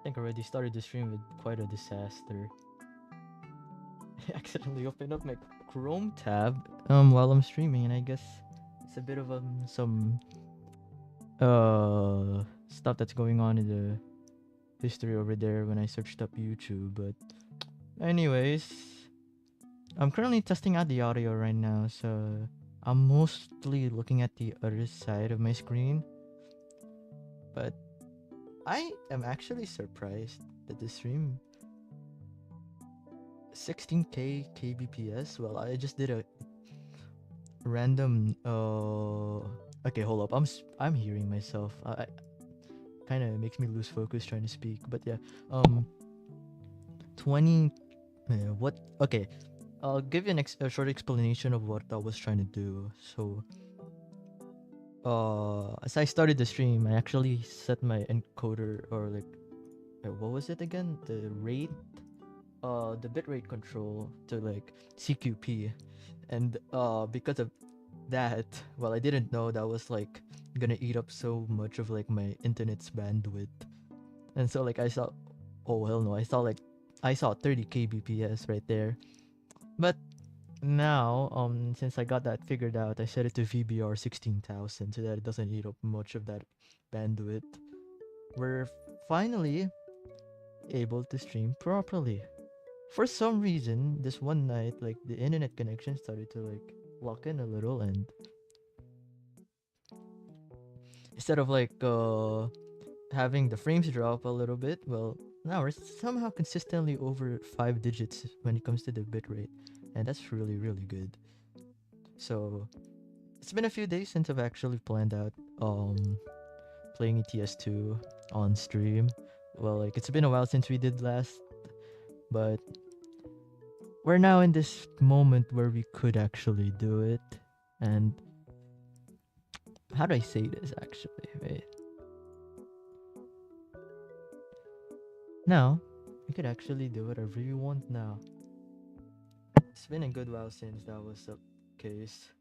think I already started the stream with quite a disaster. I accidentally opened up my Chrome tab while I'm streaming, and I guess it's a bit of some stuff that's going on in the history over there when I searched up YouTube. But anyways, I'm currently testing out the audio right now, so I'm mostly looking at the other side of my screen. But I am actually surprised that the stream 16k kbps. Well, I just did a random okay, hold up. I'm hearing myself. I kind of makes me lose focus trying to speak. But yeah, 20 what okay, I'll give you a short explanation of what I was trying to do. So as I started the stream, I actually set my encoder, or like what was it again, the rate, the bitrate control to like CQP. And because of that, well, I didn't know that was like gonna eat up so much of like my internet's bandwidth. And so like I saw, oh hell no, I saw 30 kbps right there. But now, since I got that figured out, I set it to VBR 16,000 so that it doesn't eat up much of that bandwidth. We're finally able to stream properly. For some reason, this one night, like the internet connection started to like lock in a little, and instead of like having the frames drop a little bit, well, now we're somehow consistently over 5 digits when it comes to the bitrate, and that's really really good. So it's been a few days since I've actually planned out playing ets2 on stream. Well, like it's been a while since we did last, but we're now in this moment where we could actually do it. And how do I say this actually? Wait. Now, we could actually do whatever we want now. It's been a good while since that was the case.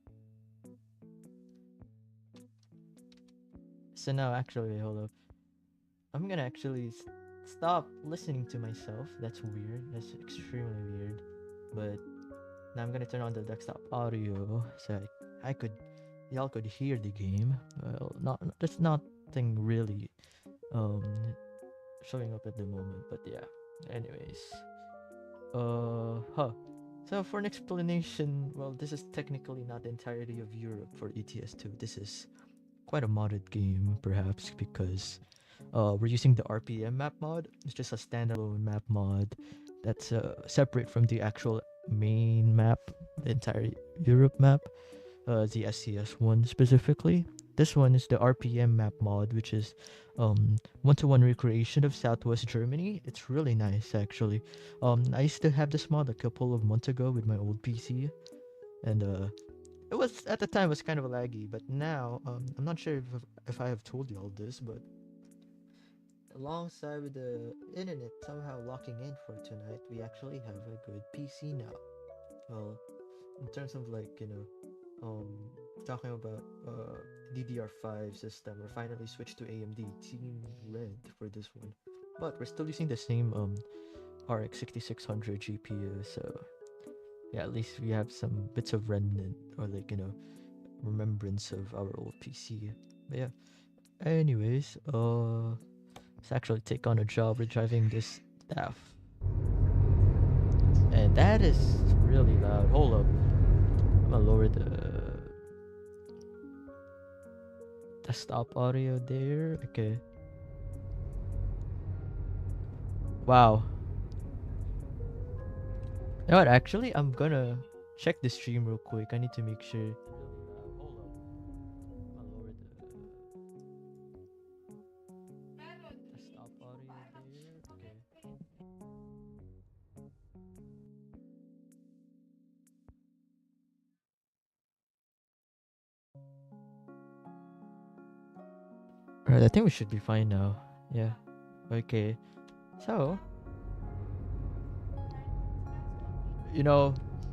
So now, actually, hold up. I'm gonna actually stop listening to myself. That's weird. That's extremely weird. But now I'm gonna turn on the desktop audio so y'all could hear the game. Well, there's nothing really um showing up at the moment, but yeah. Anyways, so for an explanation, well, this is technically not the entirety of Europe for ETS2. This is quite a modded game, perhaps because we're using the RPM map mod. It's just a standalone map mod that's separate from the actual main map, the entire Europe map, the SCS one specifically. This one is the RPM map mod, which is one-to-one recreation of Southwest Germany. It's really nice, actually. I used to have this mod a couple of months ago with my old PC, and it was at the time was kind of laggy, but now I'm not sure if I have told you all this, but alongside with the internet somehow locking in for tonight, we actually have a good PC now. Well, in terms of like talking about DDR5 system, we're finally switched to AMD Team Red for this one, but we're still using the same RX 6600 GPU. So yeah, at least we have some bits of remnant, or like remembrance of our old PC. But yeah, anyways, let's actually take on a job retrieving this staff. And that is really loud. Hold up. I'm gonna lower the desktop audio there. Okay. Wow. You know what? Actually, I'm gonna check the stream real quick. I need to make sure. Desktop audio there. Okay. Alright, I think we should be fine now. Yeah. Okay. So,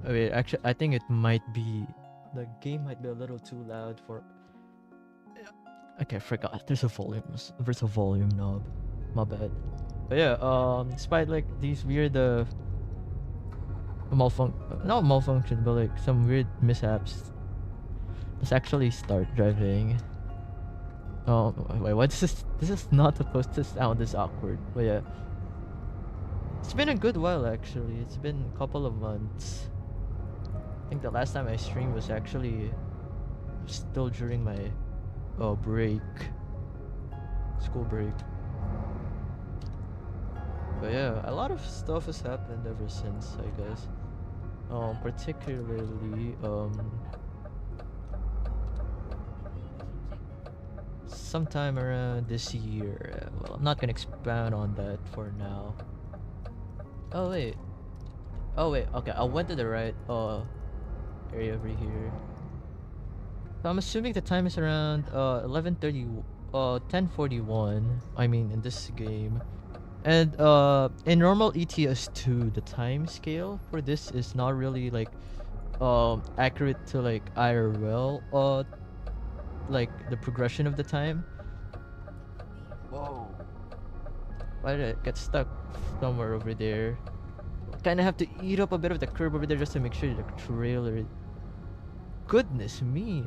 wait, actually, I think it might be the game might be a little too loud for. Okay, I forgot. There's a volume knob. My bad. But yeah, despite like these weird not malfunction, but like some weird mishaps, let's actually start driving. Oh wait, what is this? This is not supposed to sound this awkward. But yeah, it's been a good while actually. It's been a couple of months. I think the last time I streamed was actually still during my break, school break. But yeah, a lot of stuff has happened ever since, I guess. Particularly sometime around this year. Well, I'm not gonna expound on that for now. Oh wait. Oh wait. Okay, I went to the right area over here. So I'm assuming the time is around 11:30 10:41. I mean in this game. And in normal ets2 the time scale for this is not really like accurate to like IRL like the progression of the time. Whoa. Why did it get stuck somewhere over there? Kinda have to eat up a bit of the curb over there just to make sure the trailer. Goodness me.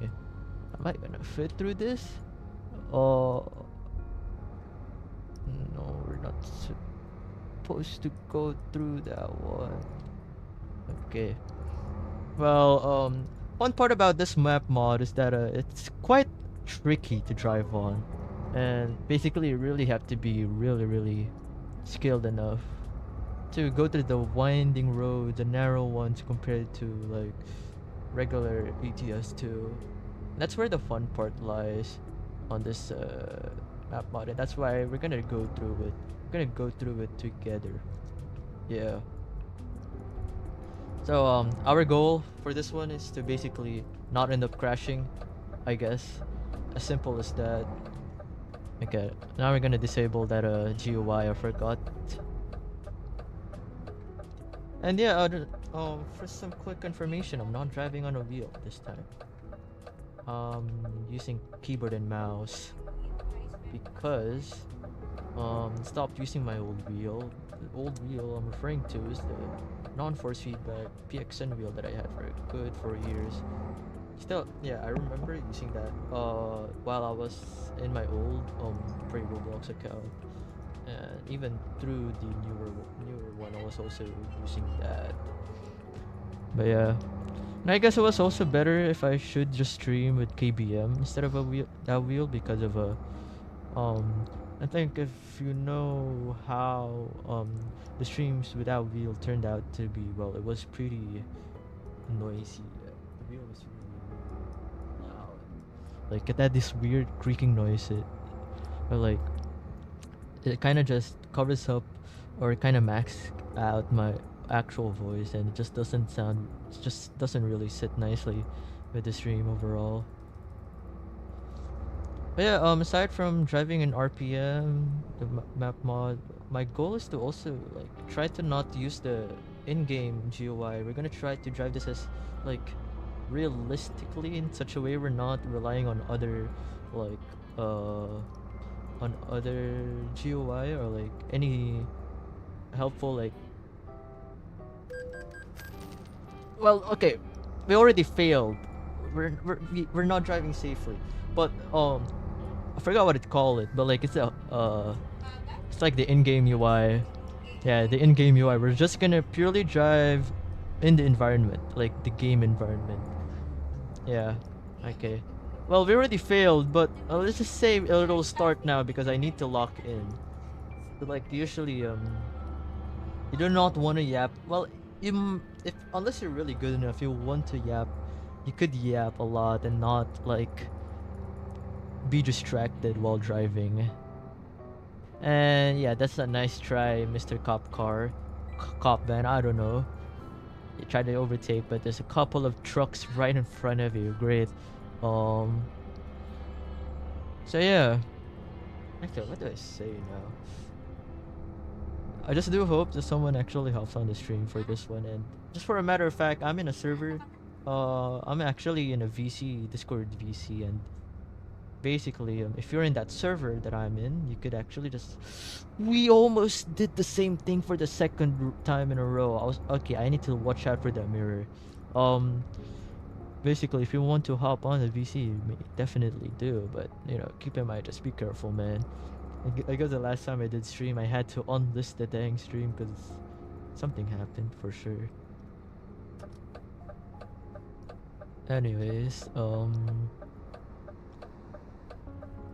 Am I gonna fit through this? Oh no, we're not supposed to go through that one. Okay. Well, one part about this map mod is that it's quite tricky to drive on, and basically you really have to be really skilled enough to go through the winding road, the narrow ones compared to like regular ETS2. That's where the fun part lies on this map mod, and that's why we're gonna go through it. We're gonna go through it together. Yeah. So our goal for this one is to basically not end up crashing, I guess. As simple as that. Okay, now we're gonna disable that GUI I forgot. And yeah, for some quick information, I'm not driving on a wheel this time. Using keyboard and mouse because stopped using my old wheel. The old wheel I'm referring to is the non-force feedback PXN wheel that I had for a good 4 years. Still, yeah, I remember using that while I was in my old pre Roblox account, and even through the newer one, I was also using that. But yeah, and I guess it was also better if I should just stream with KBM instead of that wheel because of a I think if you know how the streams without wheel turned out to be, well, it was pretty noisy. The wheel was really loud. Like it had this weird creaking noise. Or like it kind of just covers up or kind of masks out my actual voice, and it just doesn't sound. It just doesn't really sit nicely with the stream overall. But yeah, aside from driving in RPM, the map mod, my goal is to also like try to not use the in-game GUI. We're gonna try to drive this as like realistically in such a way we're not relying on other like on other GUI or like any helpful like. Well, okay, we already failed. We're not driving safely, but I forgot what it called it, but like it's like the in-game UI. Yeah, the in-game UI. We're just gonna purely drive in the environment, like the game environment. Yeah. Okay. Well, we already failed, but let's just say a little start now because I need to lock in. So, like usually, you do not want to yap. Well, if unless you're really good enough, you want to yap. You could yap a lot and not like be distracted while driving. And yeah, that's a nice try, Mr. Cop Car. Cop van, I don't know. You tried to overtake, but there's a couple of trucks right in front of you. Great. So yeah. Actually, what do I say now? I just do hope that someone actually helps on the stream for this one. And just for a matter of fact, I'm in a server. I'm actually in a VC, Discord VC, and basically, if you're in that server that I'm in, you could actually just. We almost did the same thing for the second time in a row. I was okay. I need to watch out for that mirror. Um, basically, if you want to hop on the VC, you may definitely do. But keep in mind, just be careful, man. I guess the last time I did stream, I had to unlist the dang stream because something happened for sure. Anyways,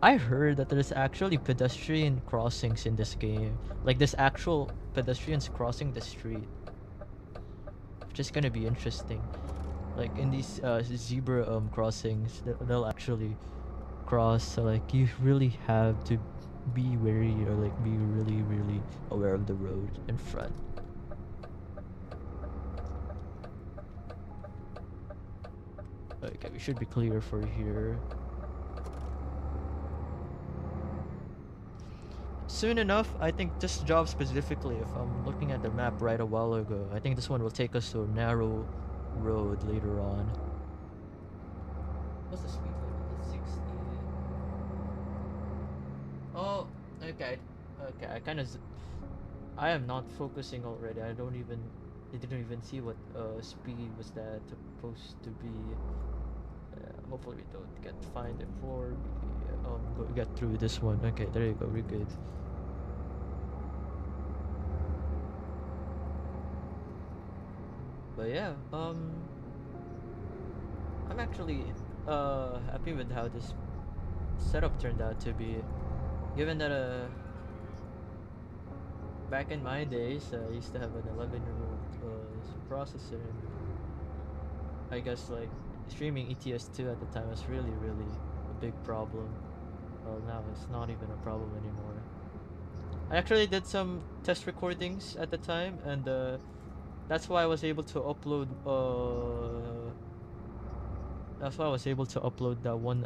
I heard that there's actually pedestrian crossings in this game. Like there's actual pedestrians crossing the street, which is gonna be interesting. Like in these zebra crossings, they'll actually cross. So like you really have to be wary or like be really really aware of the road in front. Okay, we should be clear for here. Soon enough, I think this job specifically, if I'm looking at the map right a while ago, I think this one will take us to a narrow road later on. What's the speed limit? It's 60. Oh, okay. Okay, I am not focusing already. I didn't even see what speed was that supposed to be. Hopefully we don't get fined before we get through this one. Okay, there you go. We're good. But yeah, I'm actually happy with how this setup turned out to be. Given that back in my days, I used to have an 11-year-old processor, and I guess like streaming ets2 at the time was really really a big problem. Well, now it's not even a problem anymore. I actually did some test recordings at the time, and that's why I was able to upload that's why I was able to upload that one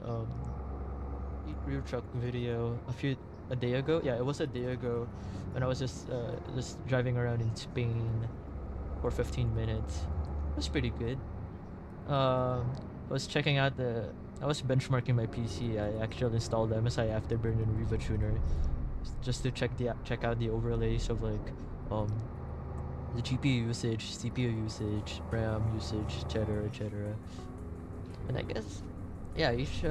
rear truck video a day ago. Yeah, it was a day ago when I was just driving around in Spain for 15 minutes. It was pretty good. I was checking out I was benchmarking my PC. I actually installed MSI Afterburner and Riva Tuner just to check out the overlays of like the GPU usage, CPU usage, RAM usage, etc., etc. And I guess yeah, each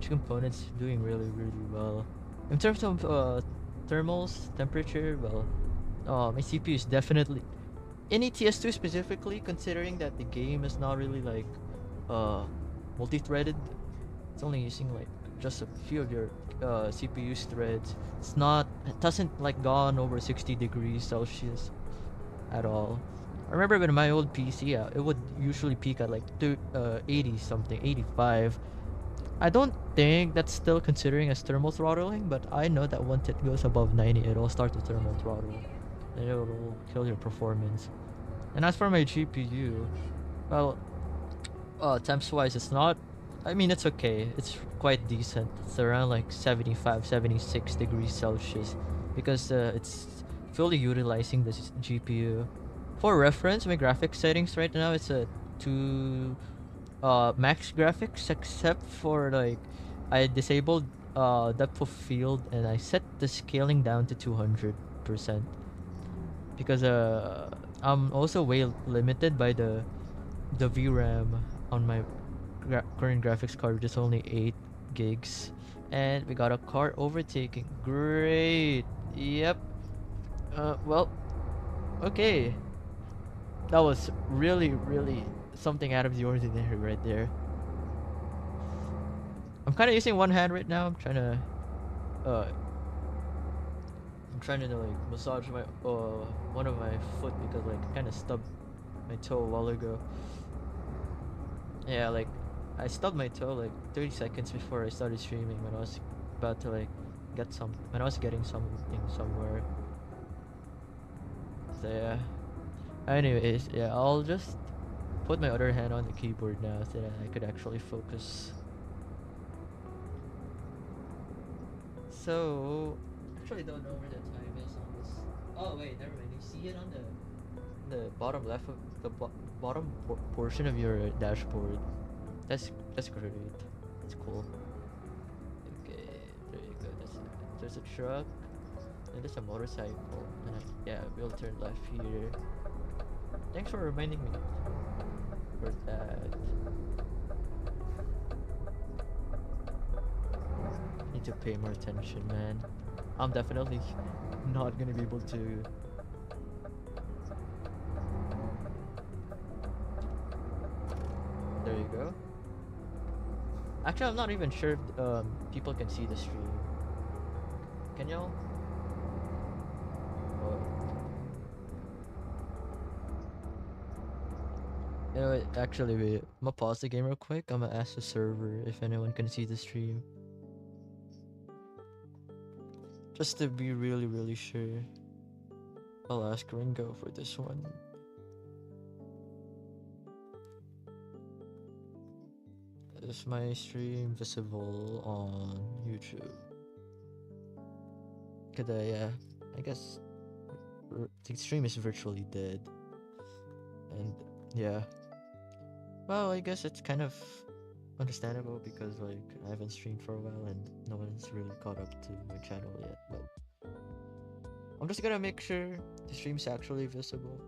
component's doing really really well. In terms of thermals, temperature, well, my CPU is definitely in ETS2 specifically, considering that the game is not really like multi-threaded. It's only using like just a few of your CPU's threads. It doesn't like gone over 60 degrees Celsius at all. I remember with my old PC, it would usually peak at like 80 something, 85. I don't think that's still considering as thermal throttling, but I know that once it goes above 90, it'll start to thermal throttle, and it'll kill your performance. And as for my GPU, well, temps wise, it's not. I mean, it's okay. It's quite decent. It's around like 75, 76 degrees Celsius because it's fully utilizing this GPU. For reference, my graphics settings right now it's a 2 max graphics, except for like I disabled depth of field and I set the scaling down to 200% because I'm also way limited by the VRAM on my current graphics card, which is only 8 gigs. And we got a car overtaking. Great. Yep. Well, okay. That was really, really something out of the ordinary right there. I'm kind of using one hand right now. Uh, I'm trying to like massage my one of my foot because like I kind of stubbed my toe a while ago. Yeah, like I stubbed my toe like 30 seconds before I started streaming when I was about to like when I was getting something somewhere. So yeah. Anyways, yeah, I'll just put my other hand on the keyboard now so that I could actually focus. So, actually don't know where the time is on this. Oh wait, never mind. You see it on the bottom left of the bottom portion of your dashboard. That's great. That's cool. There you go. There's a truck and there's a motorcycle. And yeah, we'll turn left here. Thanks for reminding me for that. Need to pay more attention, man. I'm definitely not gonna be able to. There you go. Actually, I'm not even sure if people can see the stream. Can y'all? Oh. You know what? Actually, wait. I'm gonna pause the game real quick. I'm gonna ask the server if anyone can see the stream. Just to be really, really sure. I'll ask Ringo for this one. Is my stream visible on YouTube? Could I, yeah, I guess the stream is virtually dead. And yeah. Well, I guess it's kind of understandable because like I haven't streamed for a while and no one's really caught up to my channel yet, but I'm just gonna make sure the stream's actually visible,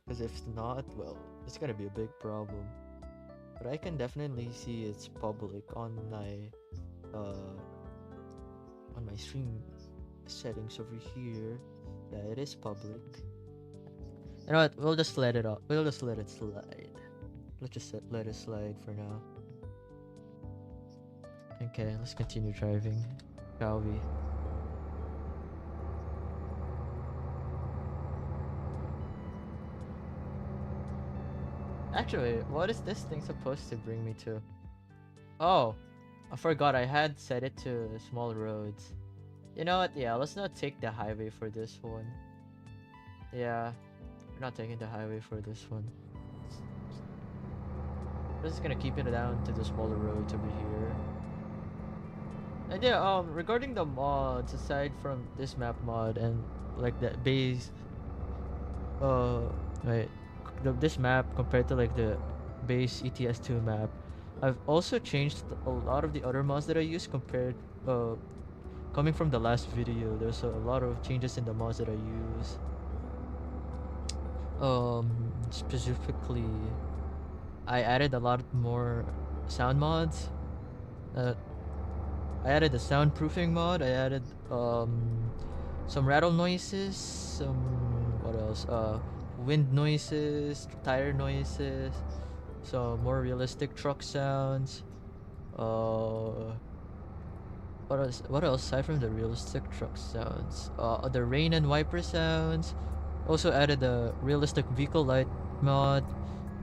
because if not, well, it's gonna be a big problem. But I can definitely see it's public on my stream settings over here. Yeah, it is public. You know what? We'll just let it up. We'll just let it slide. Let's just let it slide for now. Okay, let's continue driving, shall we? Actually, what is this thing supposed to bring me to? Oh, I forgot I had set it to small roads. You know what? Yeah, let's not take the highway for this one. Yeah, we're not taking the highway for this one. We're just gonna keep it down to the smaller roads over here. And yeah, regarding the mods, aside from this map mod and like the base, wait, this map compared to like the base ets2 map, I've also changed a lot of the other mods that I use compared, coming from the last video. There's a lot of changes in the mods that I use. Specifically, I added a lot more sound mods. I added a soundproofing mod. I added some rattle noises, some what else? Wind noises, tire noises, some more realistic truck sounds. What else? What else aside from the realistic truck sounds? The rain and wiper sounds. Also added the realistic vehicle light mod.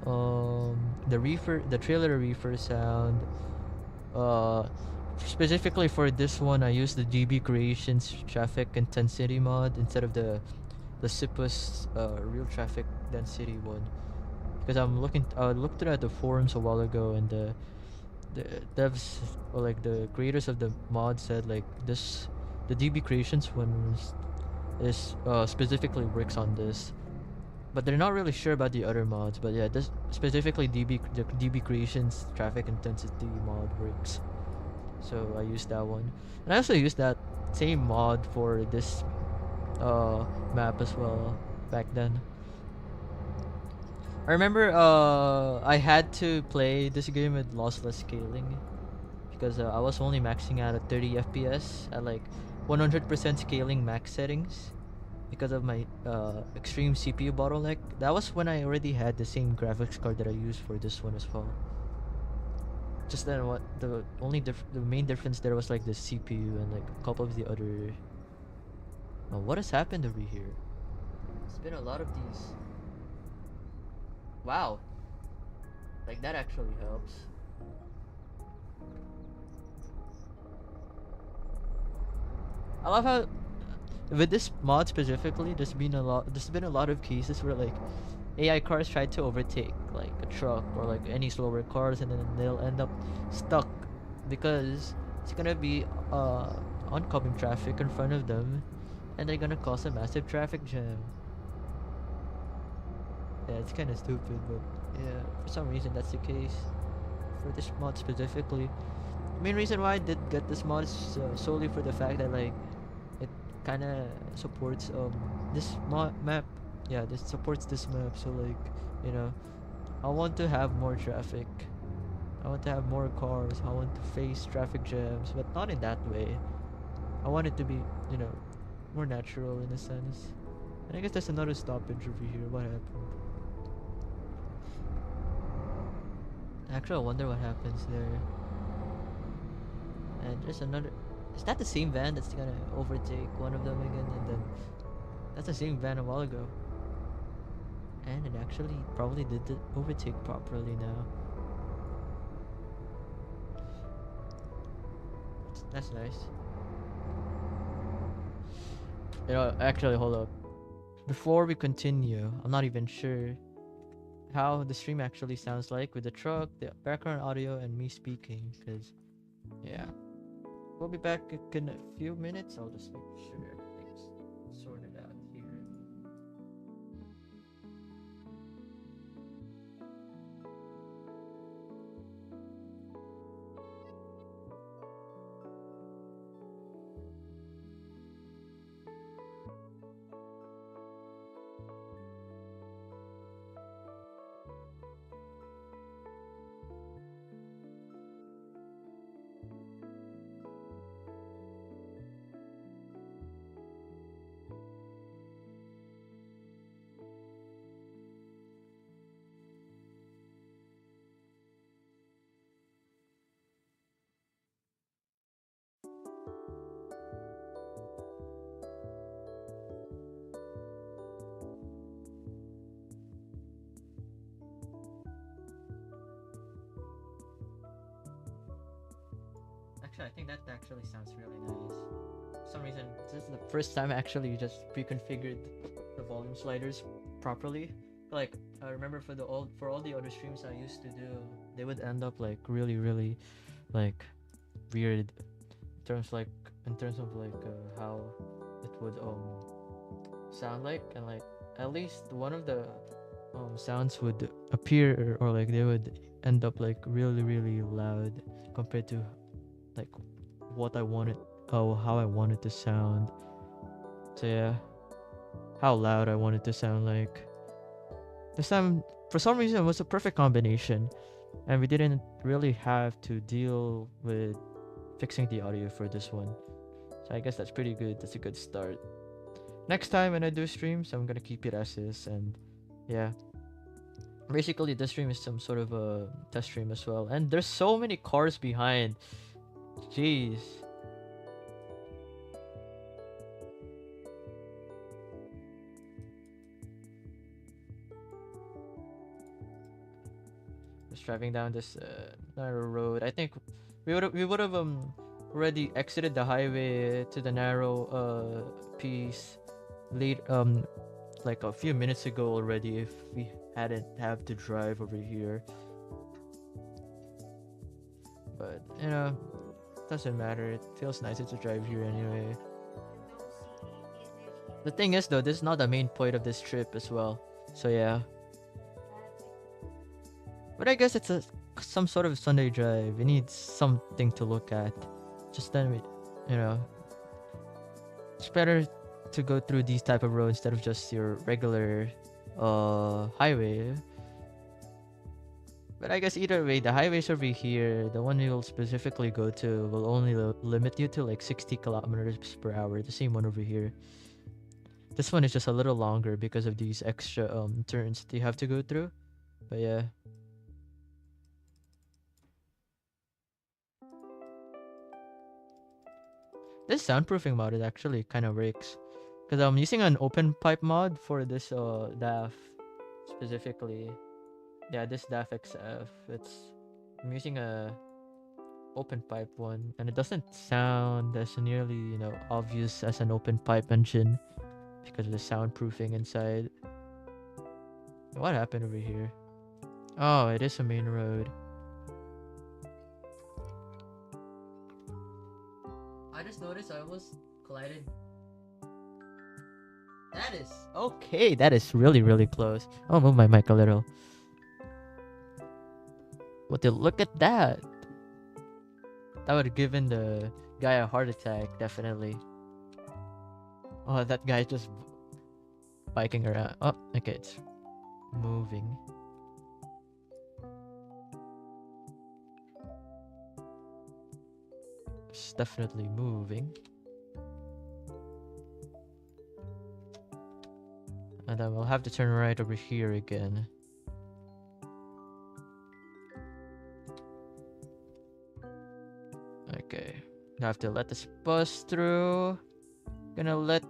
The trailer reefer sound. Specifically for this one, I used the DB Creations traffic intensity mod instead of the Sipus real traffic density one, because I looked at the forums a while ago, and the devs, or like the creators of the mod, said like the DB Creations one is specifically works on this, but they're not really sure about the other mods. But yeah, this specifically the DB Creations traffic intensity mod works. So I used that one, and I also used that same mod for this map as well back then. I remember I had to play this game with lossless scaling because I was only maxing out at 30 FPS at like 100% scaling max settings because of my extreme CPU bottleneck. That was when I already had the same graphics card that I used for this one as well. Just then, the main difference there was like the CPU and like a couple of the other. Oh, what has happened over here? There's been a lot of these. Wow, like that actually helps. I love how with this mod specifically, there's been a lot of cases where like AI cars try to overtake like a truck or like any slower cars, and then they'll end up stuck because it's gonna be oncoming traffic in front of them, and they're gonna cause a massive traffic jam. Yeah, it's kind of stupid, but yeah, for some reason that's the case for this mod specifically. main reason why I did get this mod is solely for the fact that like it kind of supports this map. Yeah, this supports this map. So like, you know, I want to have more traffic. I want to have more cars. I want to face traffic jams, but not in that way. I want it to be, you know, more natural in a sense. And I guess there's another stoppage over here. What happened? Actually, I wonder what happens there. And there's another. Is that the same van that's gonna overtake one of them again? And then that's the same van a while ago. And it actually probably did the overtake properly now. That's nice. You know, actually, hold up. Before we continue, I'm not even sure how the stream actually sounds like with the truck, the background audio, and me speaking. Cause, yeah, we'll be back in a few minutes. I'll just make sure everything's sorted out here. Actually, I think that actually sounds really nice. For some reason, this is the first time I actually just pre-configured the volume sliders properly. Like I remember for all the other streams I used to do, they would end up like really like weird in terms of like how it would sound like, and like at least one of the sounds would appear, or like they would end up like really loud compared to like what I wanted, how I wanted to sound. So yeah, how loud I wanted to sound like. This time, for some reason, it was a perfect combination, and we didn't really have to deal with fixing the audio for this one. So I guess that's pretty good. That's a good start. Next time when I do streams, I'm gonna keep it as is, and yeah. Basically, this stream is some sort of a test stream as well, and there's so many cars behind. Jeez. Just driving down this narrow road. I think we would have already exited the highway to the narrow piece late like a few minutes ago already if we hadn't have to drive over here. But you know, doesn't matter. It feels nicer to drive here anyway. The thing is though, this is not the main point of this trip as well. So yeah. But I guess it's some sort of Sunday drive. We need something to look at. Just then you know, it's better to go through these type of roads instead of just your regular highway. But I guess either way, the highways over here, the one you'll specifically go to, will only limit you to like 60 kilometers per hour. The same one over here. This one is just a little longer because of these extra turns that you have to go through. But yeah. This soundproofing mod is actually kind of works. Because I'm using an open pipe mod for this DAF specifically. Yeah, this DAF XF. I'm using a open pipe one, and it doesn't sound as nearly, you know, obvious as an open pipe engine because of the soundproofing inside. What happened over here? Oh, it is a main road. I just noticed I almost collided. That is okay. That is really close. I'll move my mic a little. Look at that. That would have given the guy a heart attack, definitely. Oh, that guy just biking around. Oh, okay, it's moving. It's definitely moving. And then we'll have to turn right over here again. Okay. Have to let this bus through. Gonna let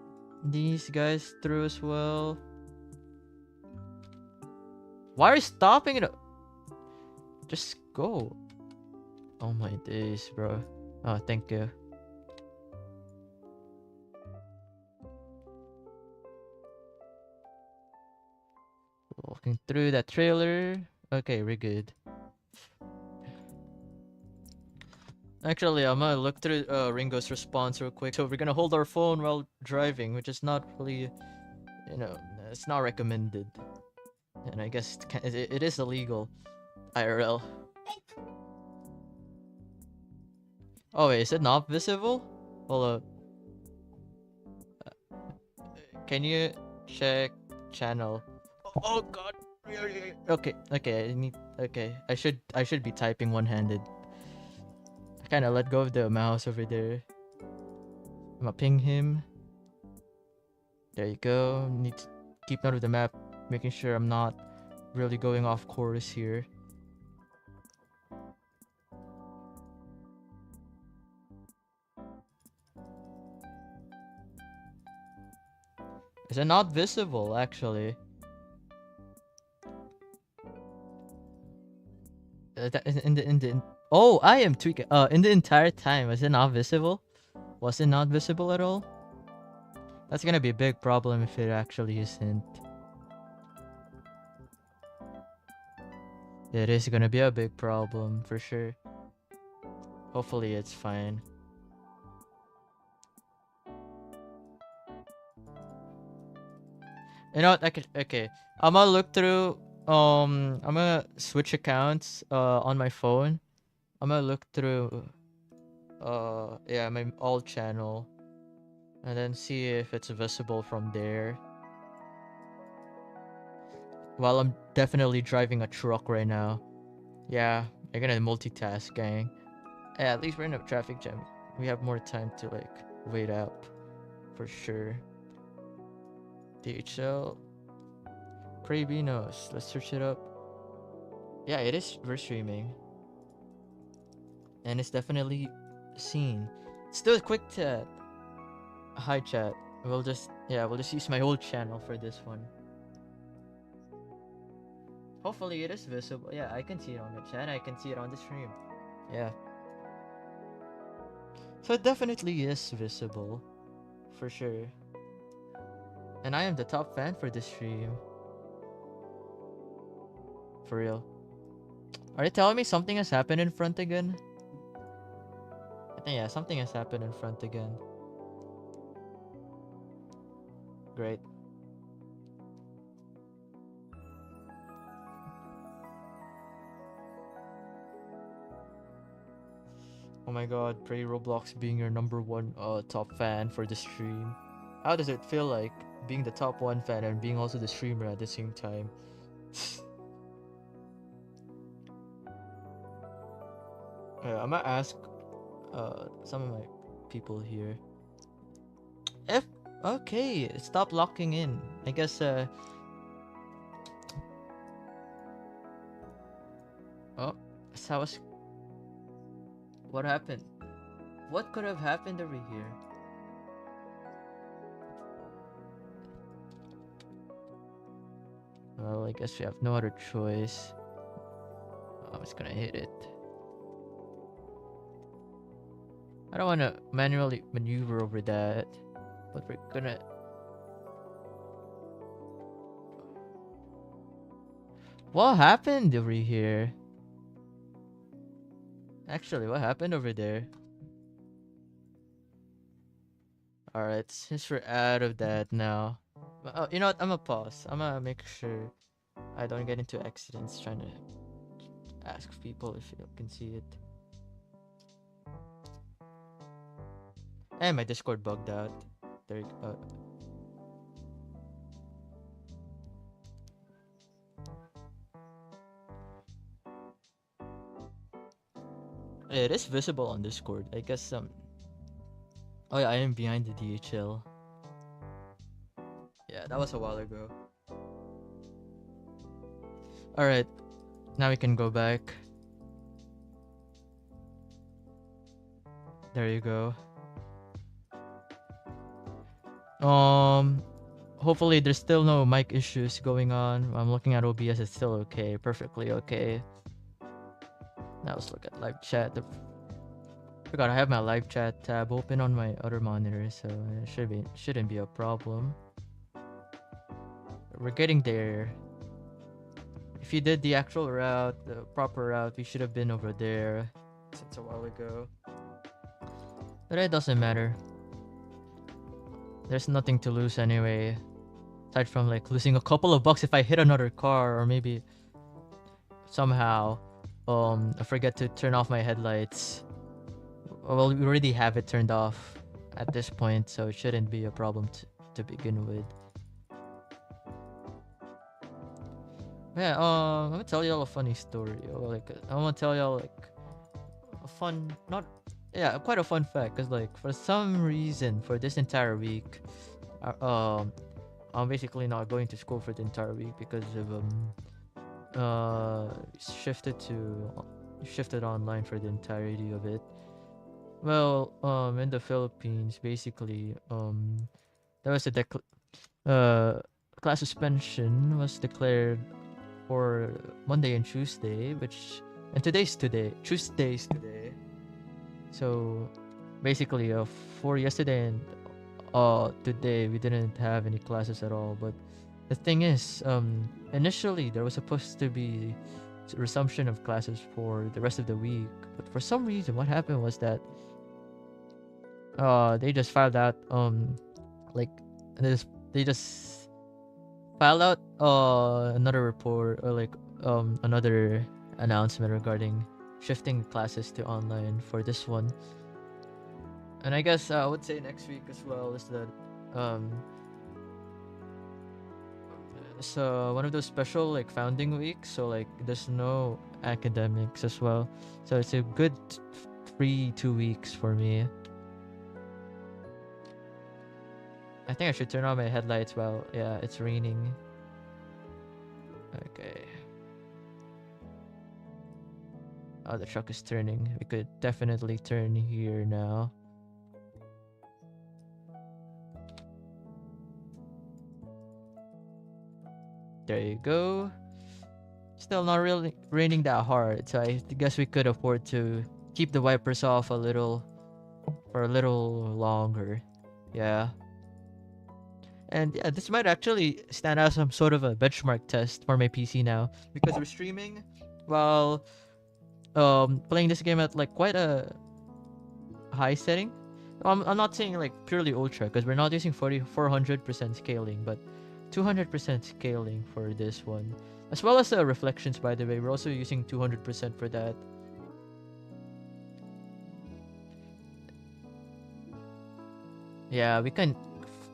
these guys through as well. Why are you stopping it? Just go. Oh my days, bro. Oh, thank you. Walking through that trailer. Okay, we're good. Actually, I'm gonna look through Ringo's response real quick. So we're gonna hold our phone while driving, which is not really, you know, it's not recommended. And I guess it is illegal, IRL. Oh wait, is it not visible? Hold up. Can you check channel? Oh god. Okay, okay, I should be typing one-handed. I kind of let go of the mouse over there. I'm gonna ping him. There you go. Need to keep note of the map, making sure I'm not really going off course here. Is it not visible actually? Oh, I am tweaking. In the entire time, is it not visible? Was it not visible at all? That's gonna be a big problem if it actually isn't. It is gonna be a big problem for sure. Hopefully it's fine. You know what? Okay. I'm gonna look through. I'm gonna switch accounts. On my phone. I'm gonna look through. Yeah, my alt channel, and then see if it's visible from there. While I'm definitely driving a truck right now. Yeah, you're gonna multitask, gang. Yeah, at least we're in a traffic jam. We have more time to like wait up, for sure. DHL. Crabinos. Let's search it up. Yeah, it is. We're streaming, and it's definitely seen. Let's do a quick chat. Hi, chat. We'll just use my old channel for this one. Hopefully it is visible. Yeah, I can see it on the chat. I can see it on the stream. Yeah. So it definitely is visible, for sure. And I am the top fan for this stream. For real. Are you telling me something has happened in front again? I think yeah, something has happened in front again. Great. Oh my god, pray Roblox being your number one top fan for the stream. How does it feel like being the top one fan and being also the streamer at the same time? I'm gonna ask some of my people here. If okay, stop locking in. I guess oh, so what happened? What could have happened over here? Well, I guess we have no other choice. I'm just gonna hit it. I don't want to manually maneuver over that, but we're gonna. What happened over here? Actually, what happened over there? Alright, since we're out of that now. Oh, you know what? I'm gonna pause. I'm gonna make sure I don't get into accidents trying to ask people if you can see it. And my Discord bugged out. There you go. It is visible on Discord. I guess oh yeah, I am behind the DHL. Yeah, that was a while ago. Alright, now we can go back. There you go. Hopefully there's still no mic issues going on. I'm looking at OBS, it's still okay, perfectly okay. Now let's look at live chat. Forgot I have my live chat tab open on my other monitor, so it shouldn't be a problem. We're getting there. If you did the actual route, the proper route, we should have been over there since a while ago. But it doesn't matter. There's nothing to lose anyway. Aside from like losing a couple of bucks if I hit another car, or maybe somehow I forget to turn off my headlights. Well, we already have it turned off at this point, so it shouldn't be a problem to begin with. Yeah, I'm gonna tell y'all a funny story. Or like, I want to tell y'all like a fun, not, yeah, quite a fun fact. Cause like for some reason, for this entire week, I'm basically not going to school for the entire week because of shifted online for the entirety of it. Well, in the Philippines, basically, there was a class suspension was declared for Monday and Tuesday, and Tuesday's today. So basically, for yesterday and today we didn't have any classes at all. But the thing is, initially there was supposed to be resumption of classes for the rest of the week, but for some reason, what happened was that they just filed out like this they just filed out another report, or like another announcement regarding shifting classes to online for this one. And I guess I would say next week as well is that it's one of those special like founding weeks, so like there's no academics as well, so it's a good free 2 weeks for me. I think I should turn on my headlights while, yeah, it's raining. Okay. Oh, the truck is turning. We could definitely turn here now. There you go. Still not really raining that hard, so I guess we could afford to keep the wipers off for a little longer. Yeah. And yeah, this might actually stand out as some sort of a benchmark test for my PC now, because we're streaming while playing this game at like quite a high setting. I'm not saying like purely ultra, because we're not using 400% scaling, but 200% scaling for this one, as well as the reflections. By the way, we're also using 200% for that. Yeah, we can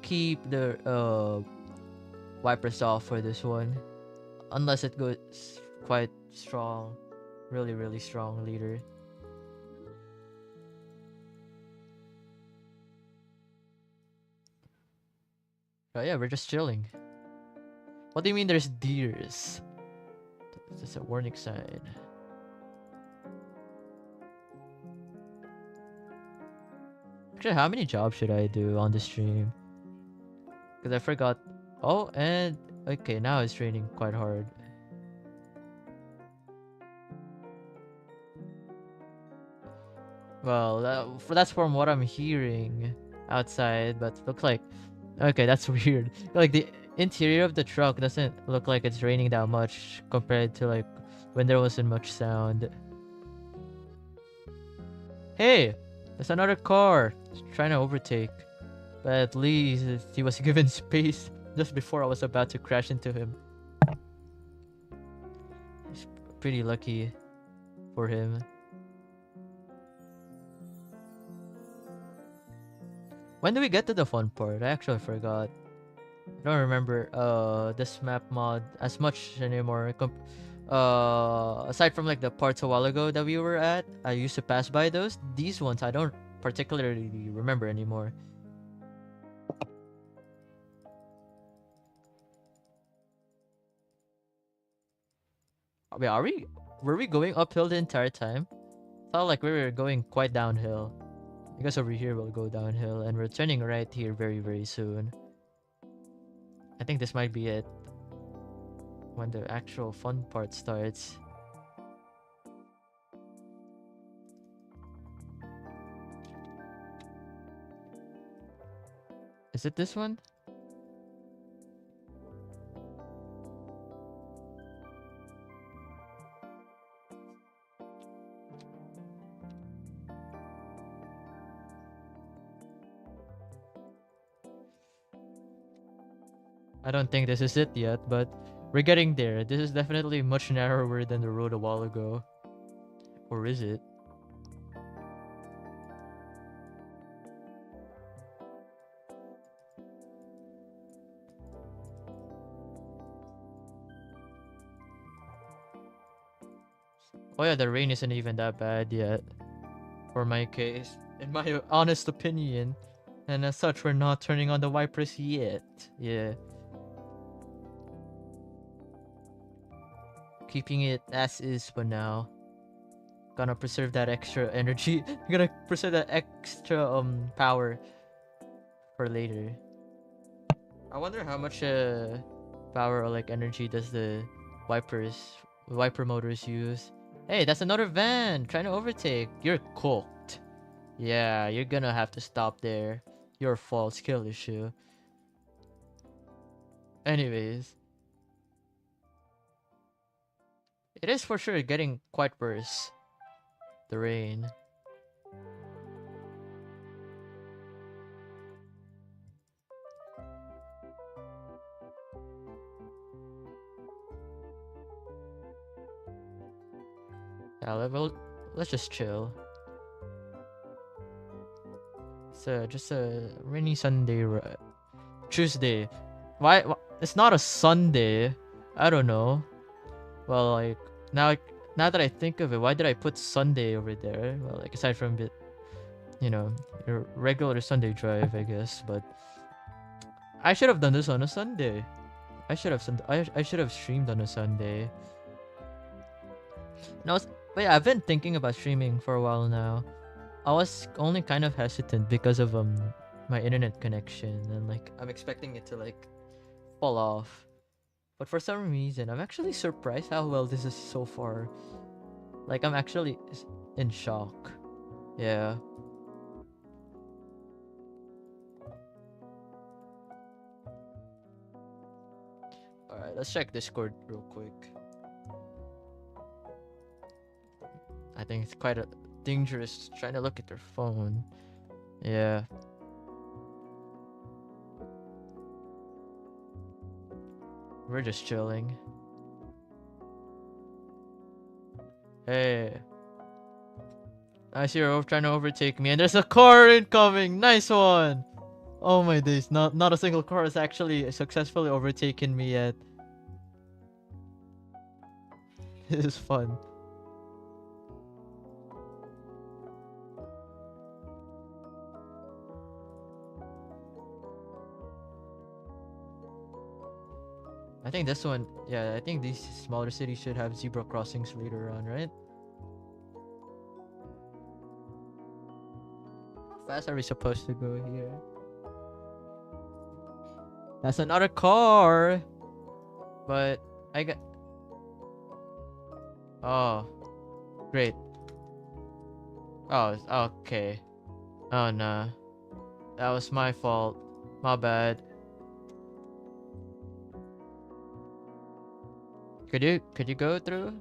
keep the wipers off for this one, unless it goes quite strong, really strong later. Oh yeah, we're just chilling. What do you mean there's deers? That's a warning sign. Actually, how many jobs should I do on the stream? Because I forgot. Oh, and okay, now it's raining quite hard. Well, that's from what I'm hearing outside, but looks like, okay, that's weird. Like the interior of the truck doesn't look like it's raining that much compared to like when there wasn't much sound. Hey, there's another car. It's trying to overtake, but at least he was given space just before I was about to crash into him. It's pretty lucky for him. When do we get to the fun part? I actually forgot. I don't remember this map mod as much anymore. Aside from like the parts a while ago that we were at, I used to pass by those. These ones I don't particularly remember anymore. Wait, were we going uphill the entire time? Felt like we were going quite downhill. I guess over here we'll go downhill, and we're turning right here very, very soon. I think this might be it when the actual fun part starts. Is it this one? I don't think this is it yet, but we're getting there. This is definitely much narrower than the road a while ago. Or is it? Oh yeah, the rain isn't even that bad yet. For my case. In my honest opinion. And as such, we're not turning on the wipers yet. Yeah. Keeping it as is for now. Gonna preserve that extra energy. Gonna preserve that extra power for later. I wonder how much power or like energy does the wiper motors use. Hey, that's another van trying to overtake. You're cooked. Yeah, you're gonna have to stop there. Your fault, skill issue. Anyways, it is for sure getting quite worse. The rain. Yeah, let's just chill. So just a rainy Sunday, Tuesday. Why? It's not a Sunday. I don't know. Well, like now, now that I think of it, why did I put Sunday over there? Well, like aside from it, you know, your regular Sunday drive, I guess. But I should have done this on a Sunday. I should have streamed on a Sunday. No, but yeah, I've been thinking about streaming for a while now. I was only kind of hesitant because of my internet connection, and like I'm expecting it to like fall off. But for some reason, I'm actually surprised how well this is so far. Like I'm actually in shock. Yeah. All right, let's check Discord real quick. I think it's quite dangerous trying to look at their phone. Yeah. We're just chilling. Hey. I see you're trying to overtake me, and there's a car incoming! Nice one! Oh my days, not a single car has actually successfully overtaken me yet. This is fun. I think this one, yeah, I think these smaller cities should have zebra crossings later on, right? How fast are we supposed to go here? That's another car! But, I got... Oh. Great. Oh, okay. Oh, no. That was my fault. My bad. Could you go through?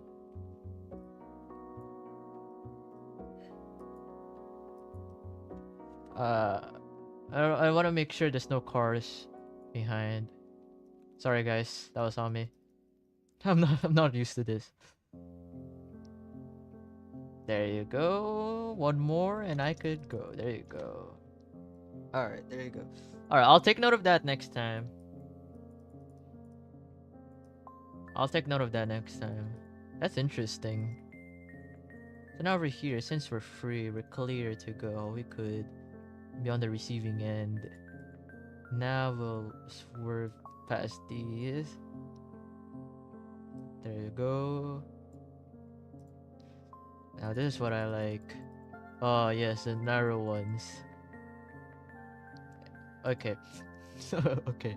Uh, I want to make sure there's no cars behind. Sorry guys, that was on me. I'm not used to this. There you go. One more and I could go. There you go. All right, there you go. All right, I'll take note of that next time. I'll take note of that next time. That's interesting. So now we're here. Since we're free, we're clear to go. We could be on the receiving end. Now we'll swerve past these. There you go. Now this is what I like. Oh yes, the narrow ones. Okay. Okay.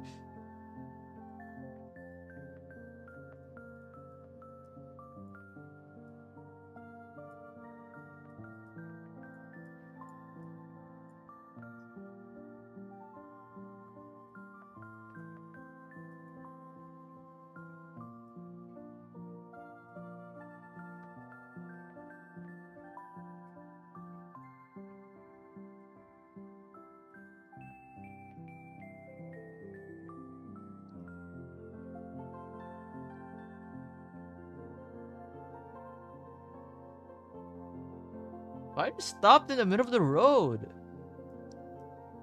Why you stopped in the middle of the road?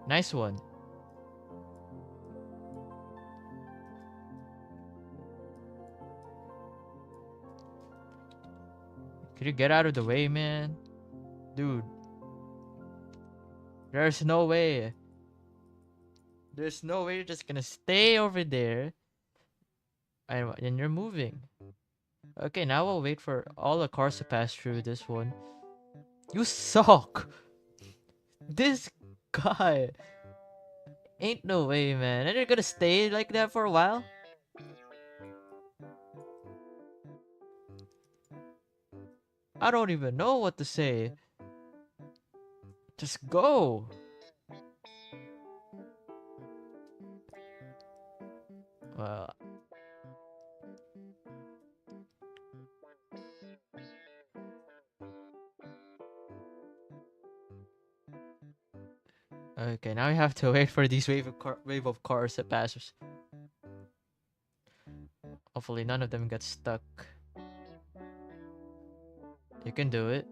Nice one. Could you get out of the way, man? Dude, there's no way. There's no way you're just gonna stay over there and you're moving. Okay, now we'll wait for all the cars to pass through this one. You suck! This guy! Ain't no way, man. And you're gonna stay like that for a while? I don't even know what to say. Just go! Well, okay, now we have to wait for these wave of cars that passes. Hopefully none of them get stuck. You can do it.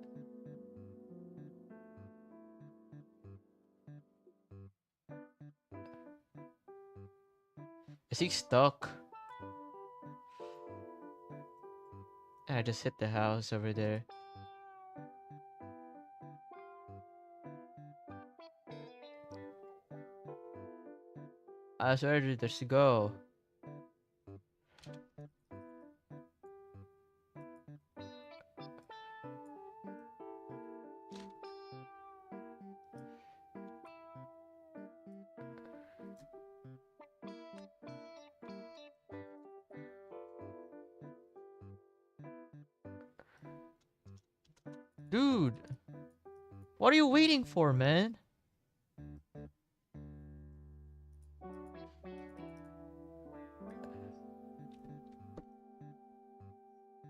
Is he stuck? I just hit the house over there. I was ready to go. Dude! What are you waiting for, man?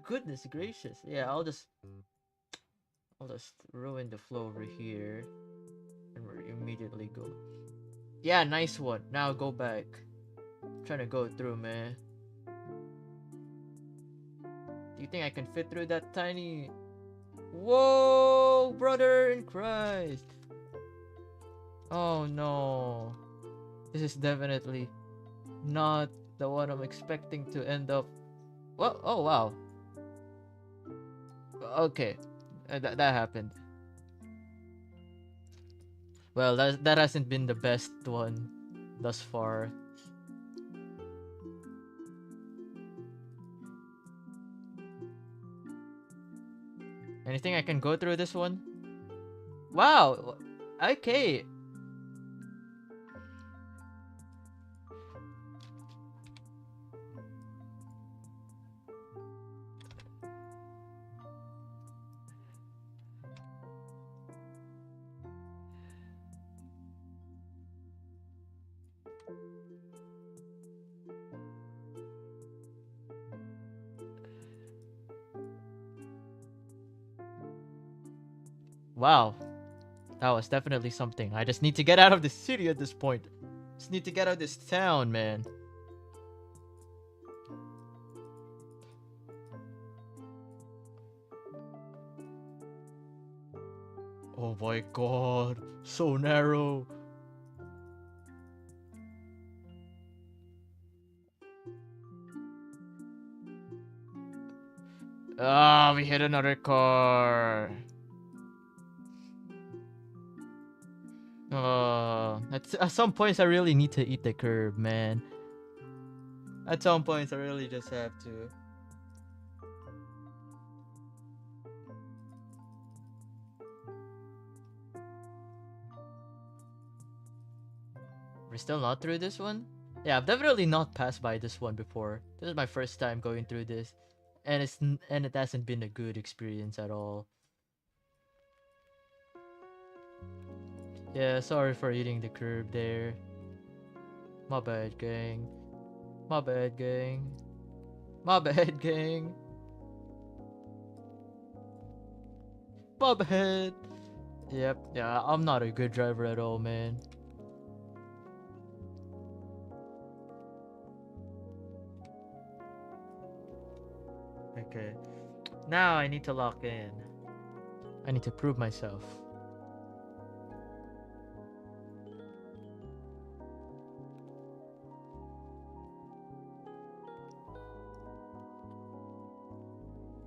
Goodness gracious. Yeah, I'll just ruin the flow over here. And we'll immediately go. Yeah, nice one. Now go back. I'm trying to go through, man. Do you think I can fit through that tiny... Whoa, brother in Christ. Oh no. This is definitely not the one I'm expecting to end up. Well, oh wow. Okay. That happened. Well, that hasn't been the best one thus far. Anything I can go through this one? Wow. Okay. Wow. That was definitely something. I just need to get out of the city at this point. Just need to get out of this town, man. Oh my god. So narrow. Ah, we hit another car. At some points I really need to eat the curb, man. At some points I really just have to. We're still not through this one? Yeah, I've definitely not passed by this one before. This is my first time going through this, and it hasn't been a good experience at all. Yeah, sorry for eating the curb there. My bad, gang. My bad, gang. My bad, gang. My bad. Yep, yeah, I'm not a good driver at all, man. Okay. Now I need to lock in. I need to prove myself.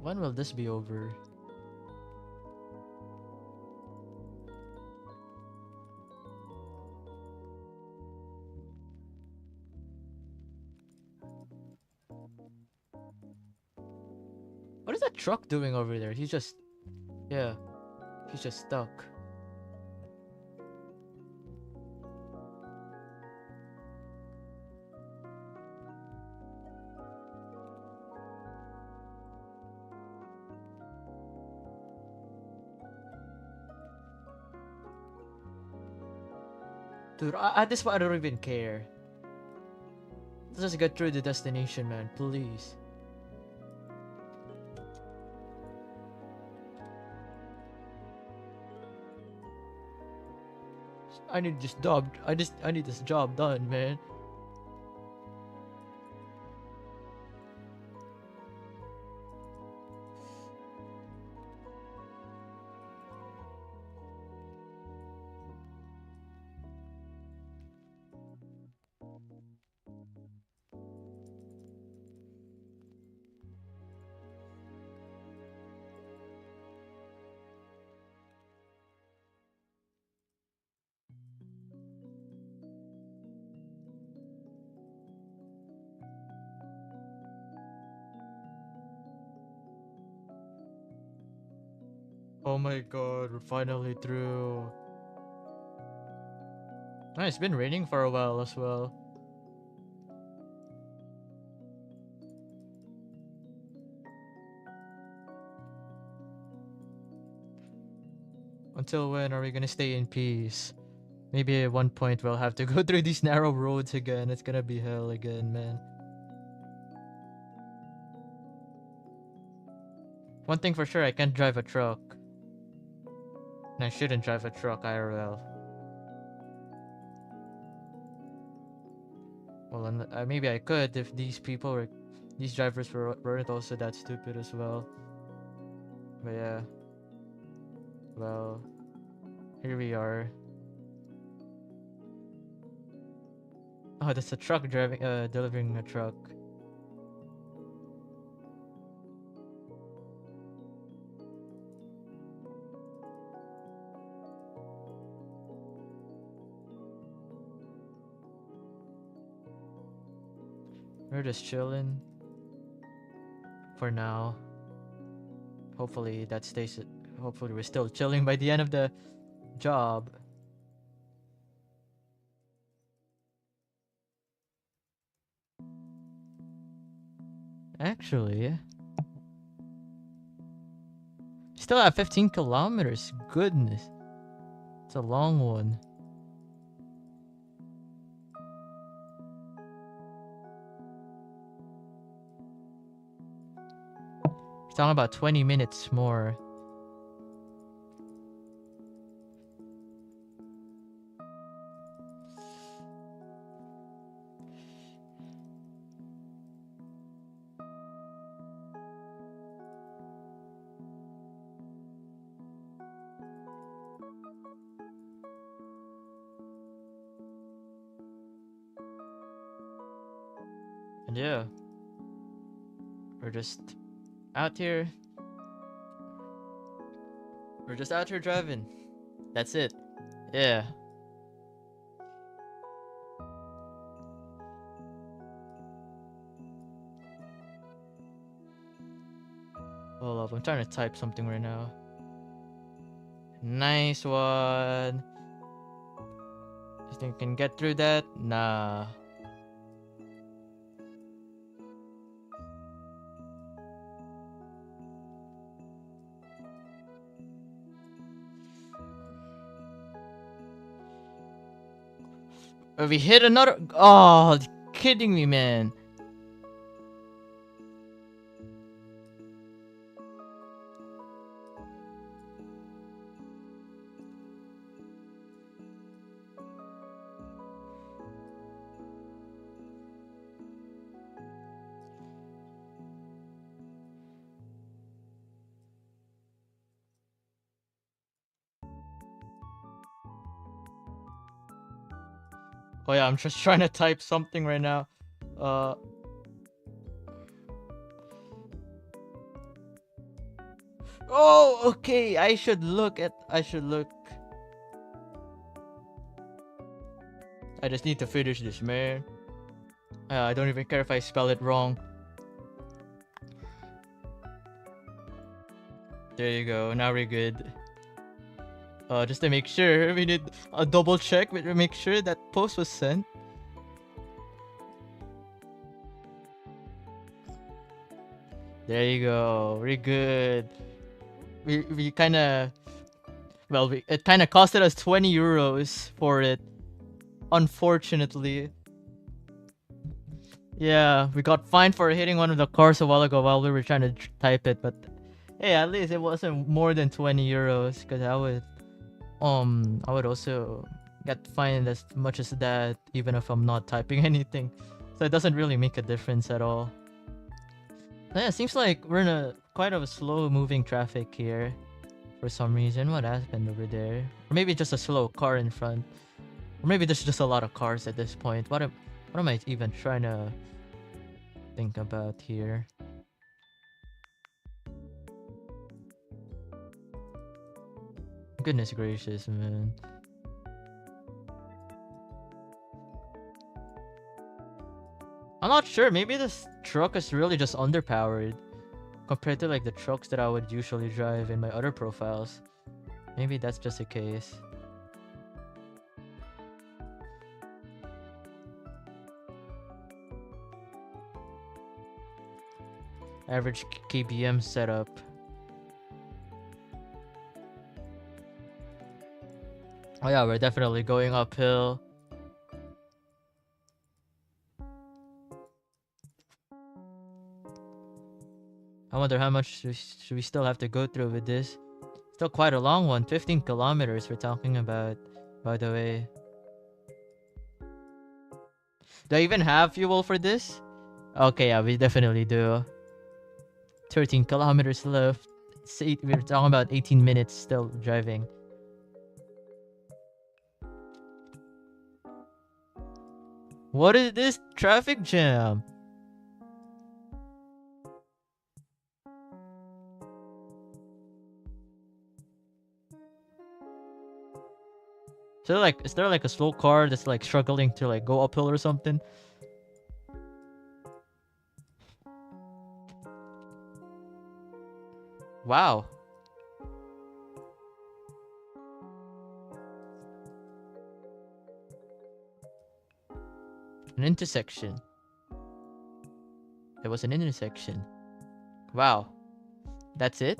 When will this be over? What is that truck doing over there? He's just... Yeah, he's just stuck. Dude, at this point I don't even care. Let's just get through the destination, man, please. I need this job. I need this job done, man. Oh my god, we're finally through. Oh, it's been raining for a while as well. Until when are we gonna stay in peace? Maybe at one point we'll have to go through these narrow roads again. It's gonna be hell again, man. One thing for sure, I can't drive a truck. And I shouldn't drive a truck IRL. Well, maybe I could if these drivers weren't also that stupid as well. But yeah. Well, here we are. Oh, that's a truck delivering a truck. We're just chilling. For now. Hopefully that stays. Hopefully we're still chilling by the end of the job. Actually, still at 15 kilometers. Goodness. It's a long one. We're talking about 20 minutes more. And yeah, we're just out here We're just out here driving. That's it. Yeah. Hold up, I'm trying to type something right now. Nice one. You think you can get through that? Nah. We hit another. Oh, kidding me, man. Oh yeah, I'm just trying to type something right now. Uh. Oh, okay. I should look. I just need to finish this, man. I don't even care if I spell it wrong. There you go. Now we're good. Just to make sure, we need a double check to make sure that post was sent. There you go. We're good. We kind of, well, it kind of costed us 20 euros for it. Unfortunately. Yeah, we got fined for hitting one of the cars a while ago while we were trying to type it, but hey, at least it wasn't more than 20 euros because I would also get fined as much as that even if I'm not typing anything. So it doesn't really make a difference at all. Yeah, it seems like we're in a quite of a slow moving traffic here for some reason. What happened over there? Or maybe just a slow car in front. Or maybe there's just a lot of cars at this point. What am I even trying to think about here? Goodness gracious, man. I'm not sure. Maybe this truck is really just underpowered compared to like the trucks that I would usually drive in my other profiles. Maybe that's just the case. Average KBM setup. Oh yeah, we're definitely going uphill. I wonder how much should we still have to go through with this. Still quite a long one. 15 kilometers we're talking about, by the way. Do I even have fuel for this? Okay, yeah, we definitely do. 13 kilometers left. We're talking about 18 minutes still driving. What is this traffic jam? Is there like a slow car that's like struggling to like go uphill or something? Wow. An intersection. There was an intersection. Wow. That's it?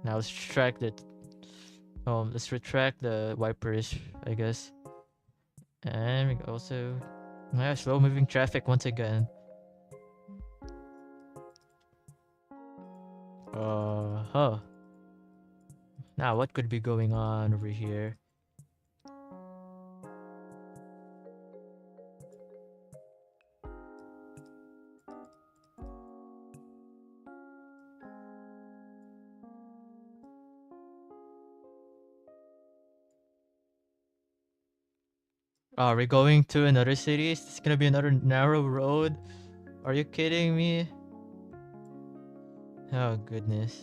Now let's retract the wipers, I guess. And we also slow moving traffic once again. Huh. Now what could be going on over here? Are we going to another city? Is this gonna be another narrow road? Are you kidding me? Oh goodness.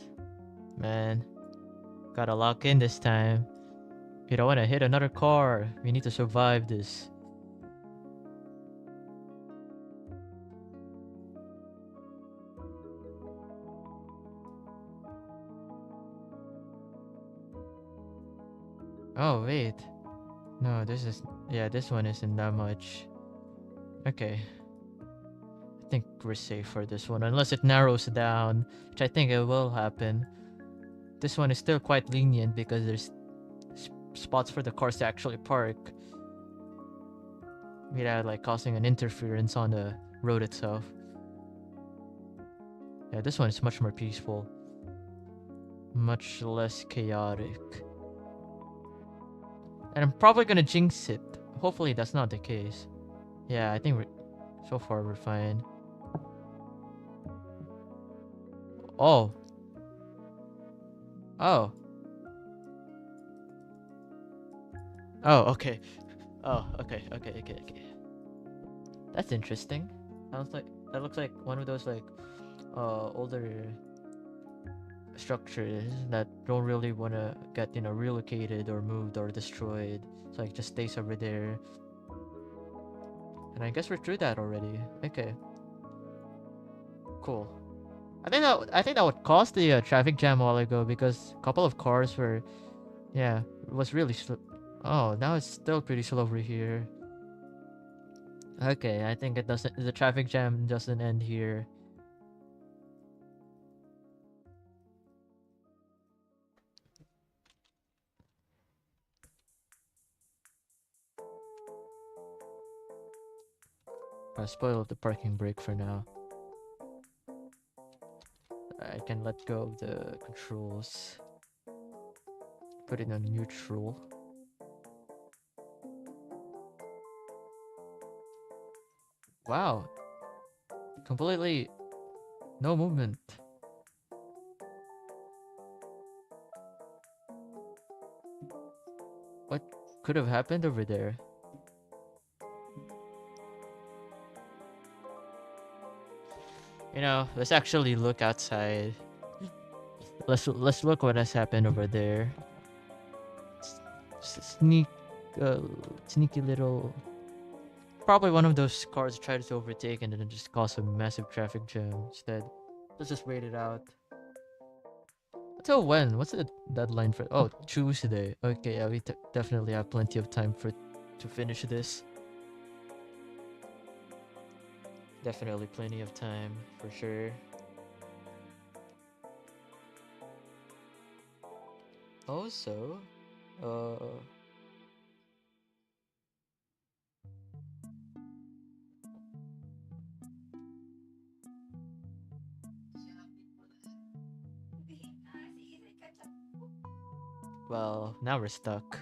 Man. Gotta lock in this time. You don't want to hit another car. We need to survive this. Oh, wait. No, this is... Yeah, this one isn't that much. Okay. I think we're safe for this one. Unless it narrows down, which I think it will happen. This one is still quite lenient because there's spots for the cars to actually park without like causing an interference on the road itself. Yeah, this one is much more peaceful. Much less chaotic. And I'm probably gonna jinx it. Hopefully that's not the case. Yeah, I think so far we're fine. Oh. Oh. Oh, okay. Oh, okay. That's interesting. That looks like one of those like older structures that don't really want to get relocated or moved or destroyed, so it just stays over there. And I guess we're through that already. Okay, cool. I think that would cause the traffic jam a while ago because a couple of cars were, yeah, it was really slow. Oh, now it's still pretty slow over here. Okay, I think the traffic jam doesn't end here. I spoiled the parking brake for now. I can let go of the controls. Put it on neutral. Wow. Completely no movement. What could have happened over there? Let's actually look outside. Let's look what has happened over there. Sneaky little. Probably one of those cars tried to overtake and then just cause a massive traffic jam instead. Let's just wait it out. Until when? What's the deadline for? Oh, Tuesday. Okay, yeah, we definitely have plenty of time to finish this. Definitely plenty of time for sure. Also, well, now we're stuck.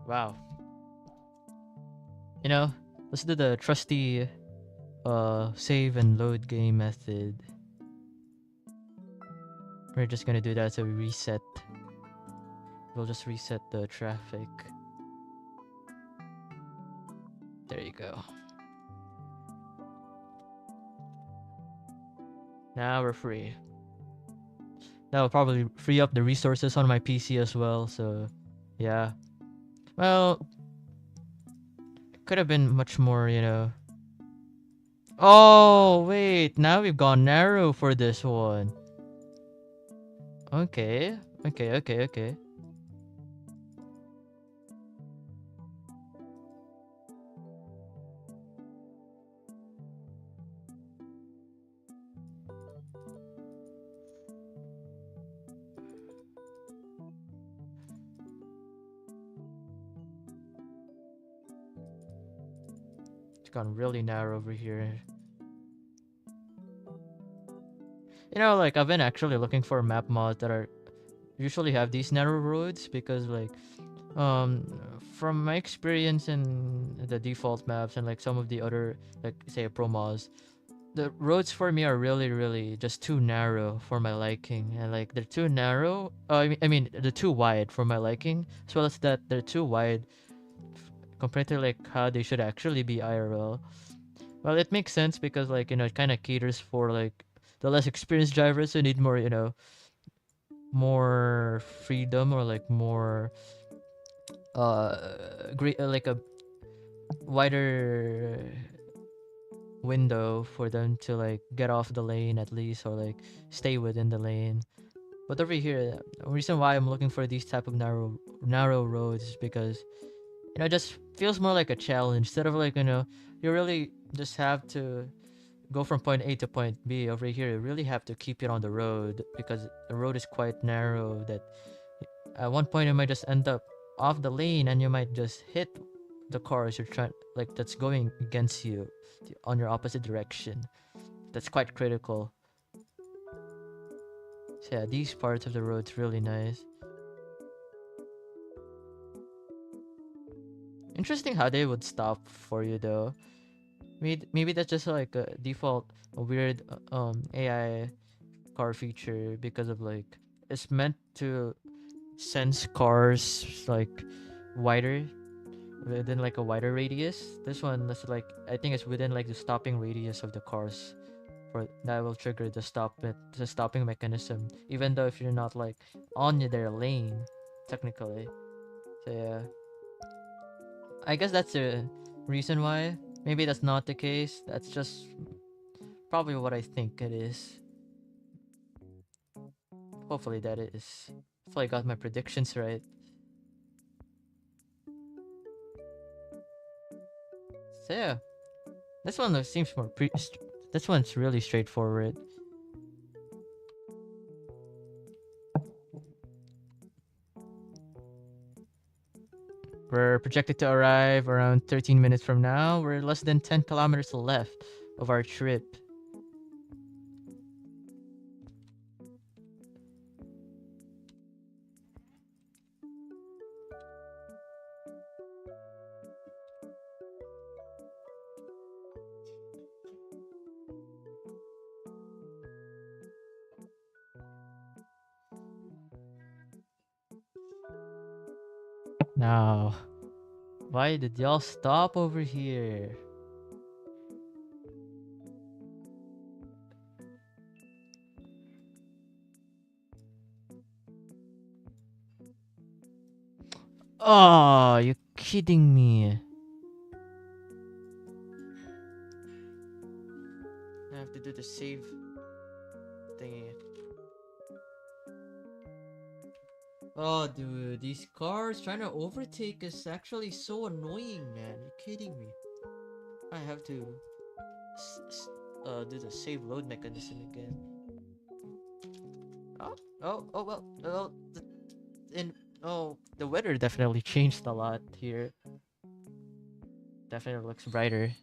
Wow. Let's do the trusty save and load game method. We're just gonna do that so we reset. We'll just reset the traffic. There you go. Now we're free. That'll probably free up the resources on my PC as well, so yeah. Well, it could have been much more, Oh, wait, now we've gone narrow for this one. Okay. It's gone really narrow over here. Like I've been actually looking for map mods that are usually have these narrow roads because from my experience in the default maps and like some of the other like say pro mods, the roads for me are really just too narrow for my liking, and like they're too narrow. I mean they're too wide for my liking, as well as that they're too wide compared to like how they should actually be IRL. Well, it makes sense because like it kind of caters for like the less experienced drivers who need more more freedom, or like more great like a wider window for them to like get off the lane at least, or like stay within the lane. But over here, the reason why I'm looking for these type of narrow roads is because it just feels more like a challenge, instead of like you really just have to go from point A to point B. Over here you really have to keep it on the road because the road is quite narrow, that at one point you might just end up off the lane and you might just hit the cars you're trying, like that's going against you on your opposite direction. That's quite critical. So yeah, these parts of the road's really nice. Interesting how they would stop for you though. Maybe that's just like a default, a weird AI car feature, because of like it's meant to sense cars like wider, within like a wider radius. This one is like, I think it's within like the stopping radius of the cars, for that will trigger the stopping mechanism, even though if you're not like on their lane technically. So yeah, I guess that's the reason why. Maybe that's not the case. That's just probably what I think it is. Hopefully that is. Hopefully I got my predictions right. So yeah, this one seems more this one's really straightforward. We're projected to arrive around 13 minutes from now. We're less than 10 kilometers left of our trip. Now, why did y'all stop over here? Oh, you're kidding me. I have to do the save thingy. Oh, dude, these cars trying to overtake is actually so annoying, man. You're kidding me. I have to do the save load mechanism again. Well, in the weather definitely changed a lot here. Definitely looks brighter.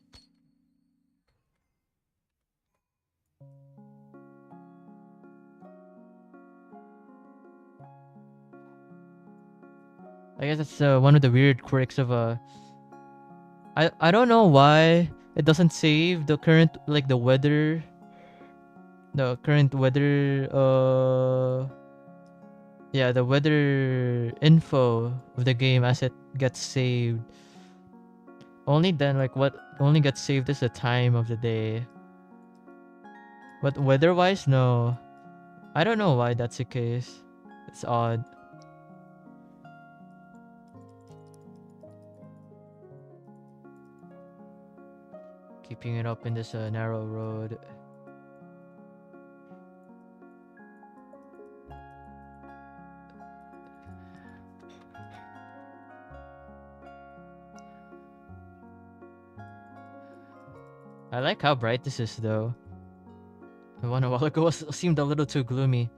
I guess that's one of the weird quirks of I don't know why it doesn't save the current, like the current weather yeah, the weather info of the game as it gets saved. Only then, like, what only gets saved is the time of the day. But weather-wise, no. I don't know why that's the case. It's odd. Keeping it up in this narrow road. I like how bright this is, though. The one a while ago seemed a little too gloomy.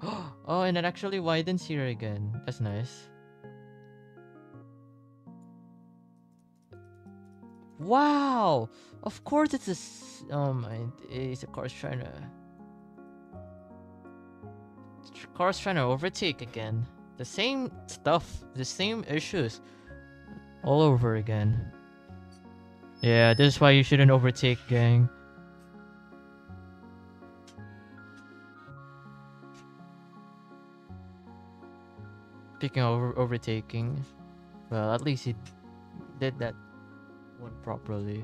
Oh, and it actually widens here again. That's nice. Wow! Of course it's oh my days, the car's trying to... Car's trying to overtake again. The same stuff, the same issues. All over again. Yeah, this is why you shouldn't overtake, gang. Speaking of overtaking, well, at least he did that one properly.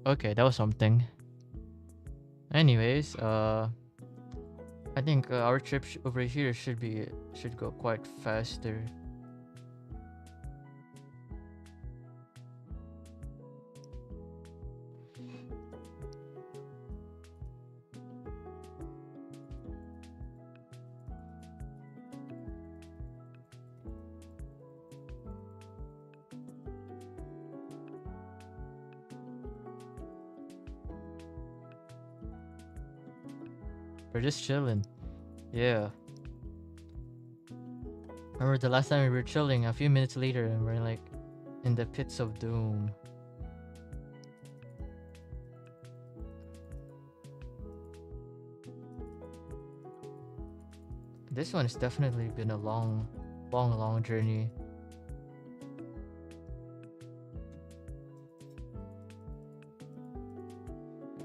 Okay, that was something. Anyways, I think our trip over here should go quite faster. We're just chilling. Yeah. Remember the last time we were chilling? A few minutes later, and we're like in the pits of doom. This one has definitely been a long journey.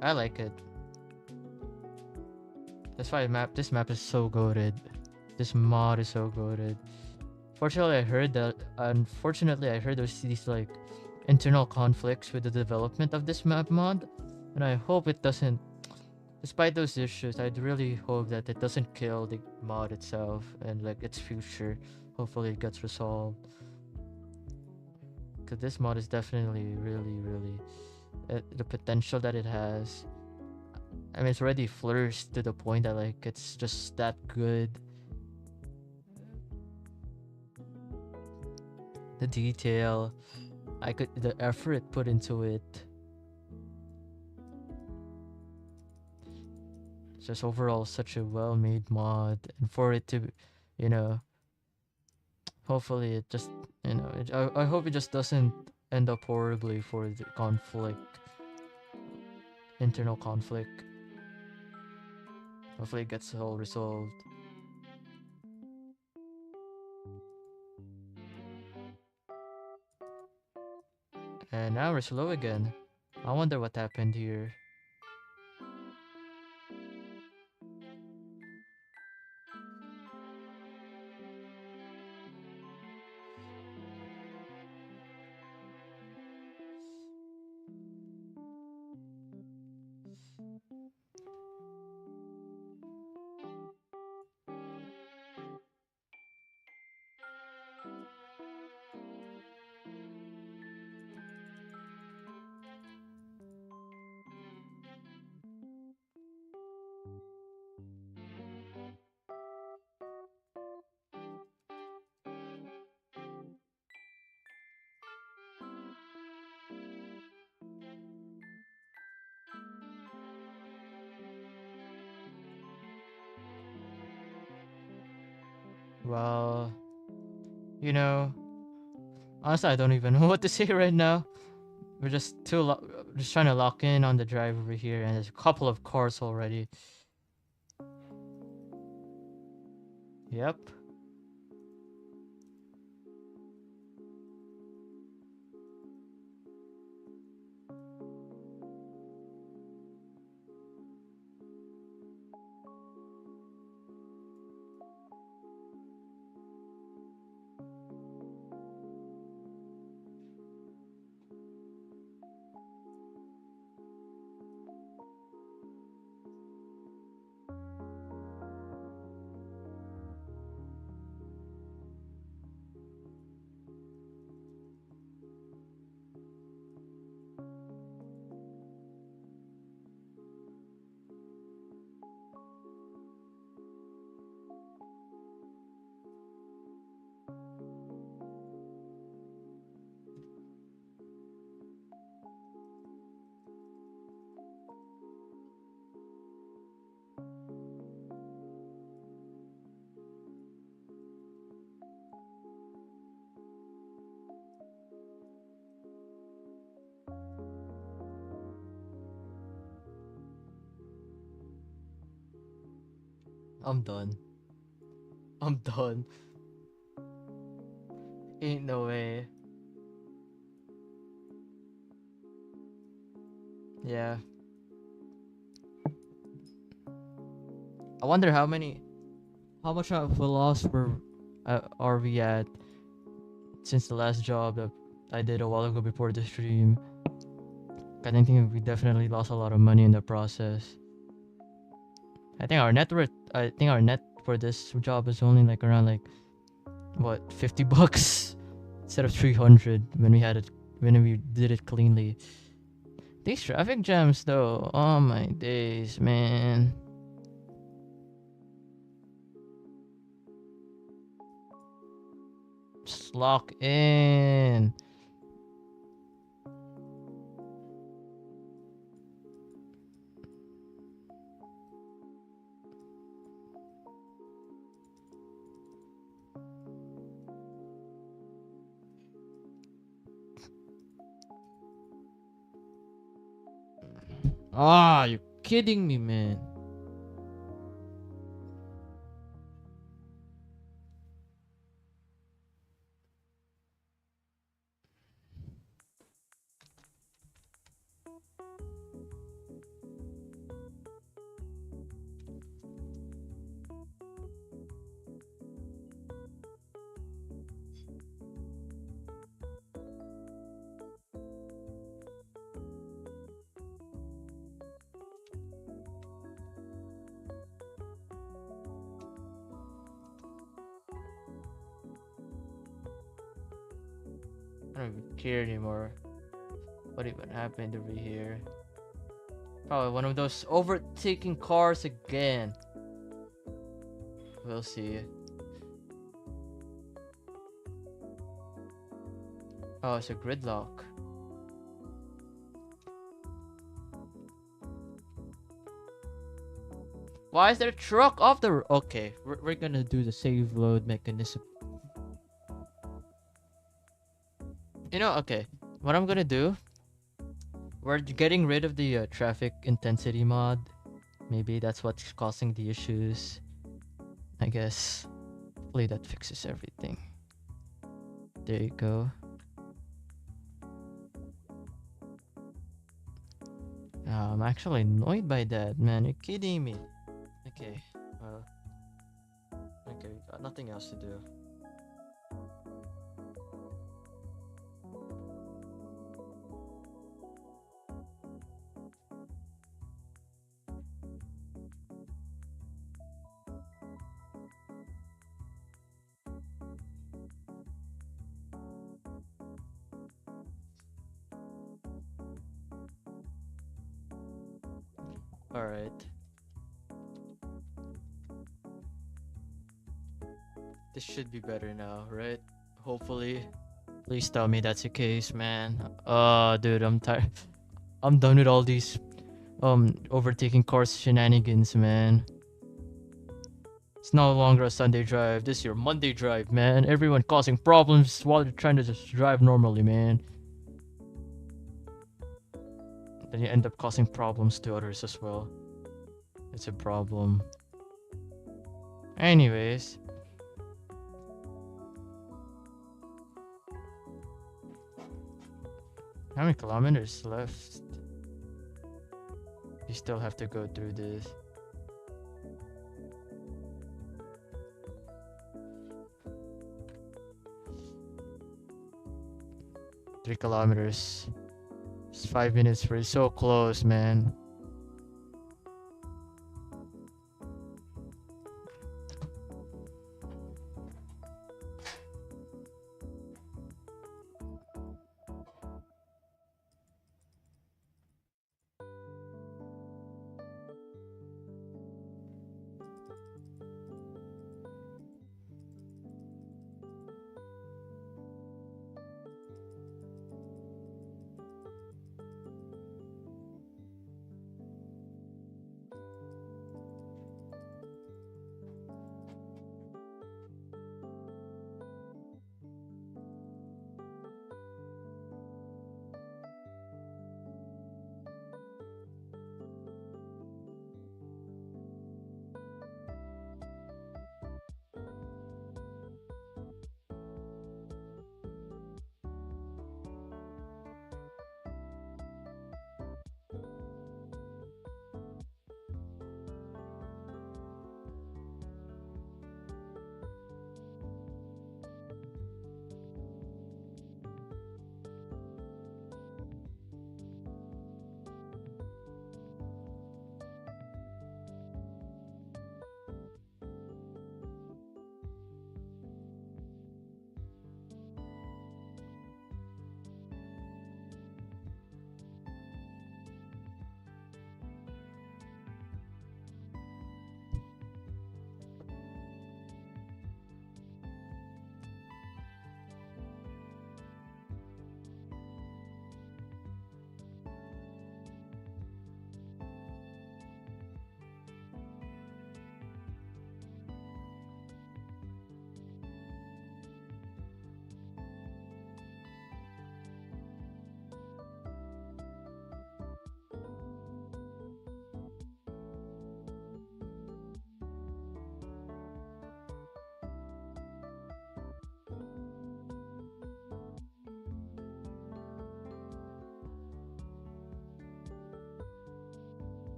I like it. That's why this map is so goated. This mod is so goated. Unfortunately I heard there's these like internal conflicts with the development of this map mod, and I hope it doesn't. Despite those issues, I'd really hope that it doesn't kill the mod itself and like its future. Hopefully it gets resolved. Cause this mod is definitely really the potential that it has. I mean, it's already flourished to the point that like it's just that good. The detail, the effort put into it. It's just overall such a well-made mod, and for it to, you know, hopefully it just, I hope it just doesn't end up horribly for the internal conflict. Hopefully it gets all resolved. And now we're slow again. I wonder what happened here. Well, you know, honestly, I don't even know what to say right now. We're just trying to lock in on the drive over here, and there's a couple of cars already. Yep. I'm done. I'm done. Ain't no way. Yeah. I wonder how much of a loss are we at since the last job that I did a while ago before the stream. I think we definitely lost a lot of money in the process. I think our net for this job is only like around like what, $50 instead of 300 when we did it cleanly. These traffic jams though, oh my days, man. Just lock in. Ah, you're kidding me, man. I don't even care anymore. What even happened over here? Probably one of those overtaking cars again. We'll see. Oh, it's a gridlock. Why is there a truck off the okay, we're gonna do the save load mechanism. You know, okay. What I'm gonna do, we're getting rid of the traffic intensity mod. Maybe that's what's causing the issues. I guess. Hopefully that fixes everything. There you go. I'm actually annoyed by that, man. You're kidding me. Okay, well, okay, got nothing else to do. Alright. This should be better now, right? Hopefully. Please tell me that's the case, man. Dude, I'm tired. I'm done with all these overtaking cars shenanigans, man. It's no longer a Sunday drive. This is your Monday drive, man. Everyone causing problems while you're trying to just drive normally, man. Then you end up causing problems to others as well. It's a problem. Anyways. How many kilometers left? You still have to go through this. Three kilometers. It's 5 minutes. We're so close, man.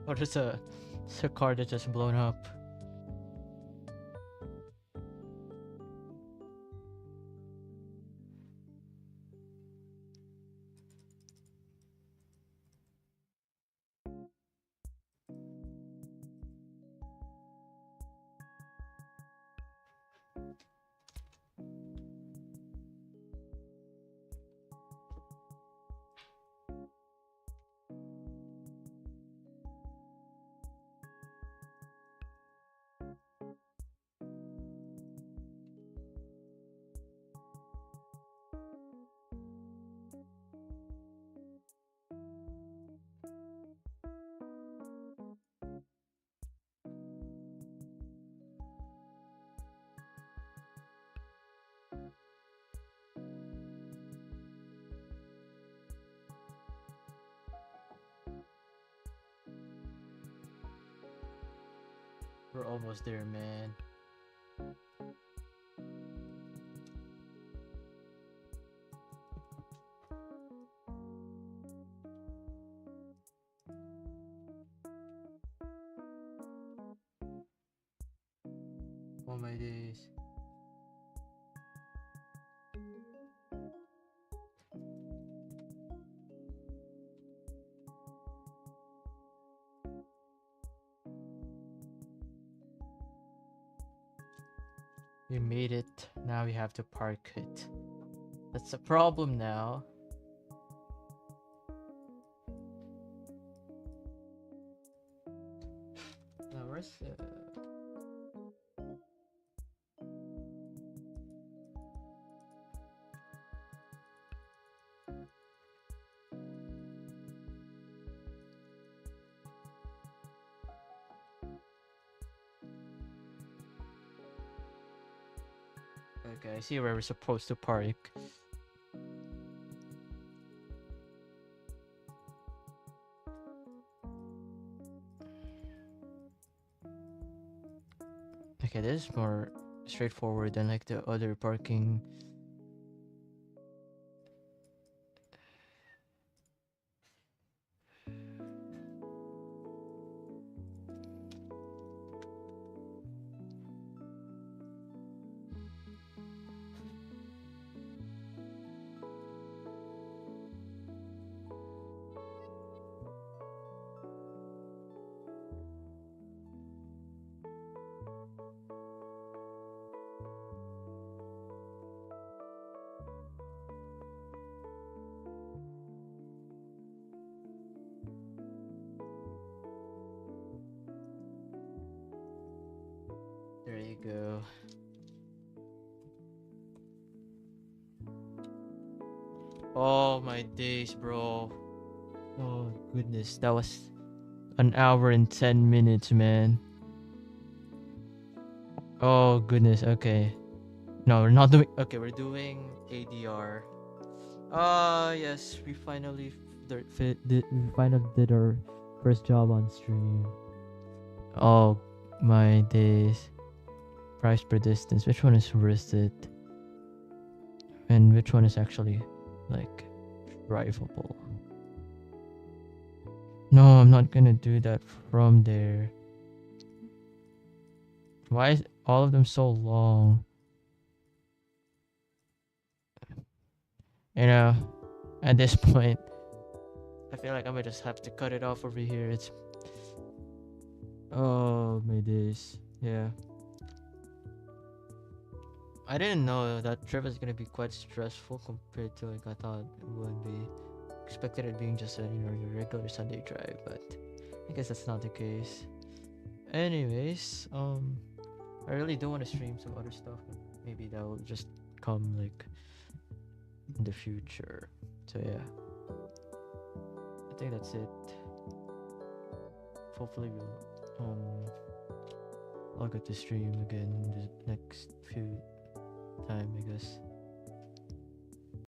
Oh, there's a car that just blown up. We're almost there, man. Oh my days. We made it. Now we have to park it. That's a problem now. Now where's the... Okay, I see where we're supposed to park. Okay, this is more straightforward than like the other parking. There you go. Oh my days, bro. Oh goodness, that was an hour and 10 minutes, man. Oh goodness, okay. No, we're not doing... Okay, we're doing ADR. Yes, we we finally did our first job on stream. Oh my days. Price per distance. Which one is worth it? And which one is actually like drivable? No, I'm not gonna do that from there. Why is all of them so long? You know, at this point, I feel like I might just have to cut it off over here. It's... Oh my days. Yeah. I didn't know that trip was gonna be quite stressful compared to like I thought it would be. Expected it being just a your regular Sunday drive, but I guess that's not the case. Anyways, I really do want to stream some other stuff. But maybe that will just come like in the future. So yeah, I think that's it. Hopefully I'll get to stream again the next few time, I guess.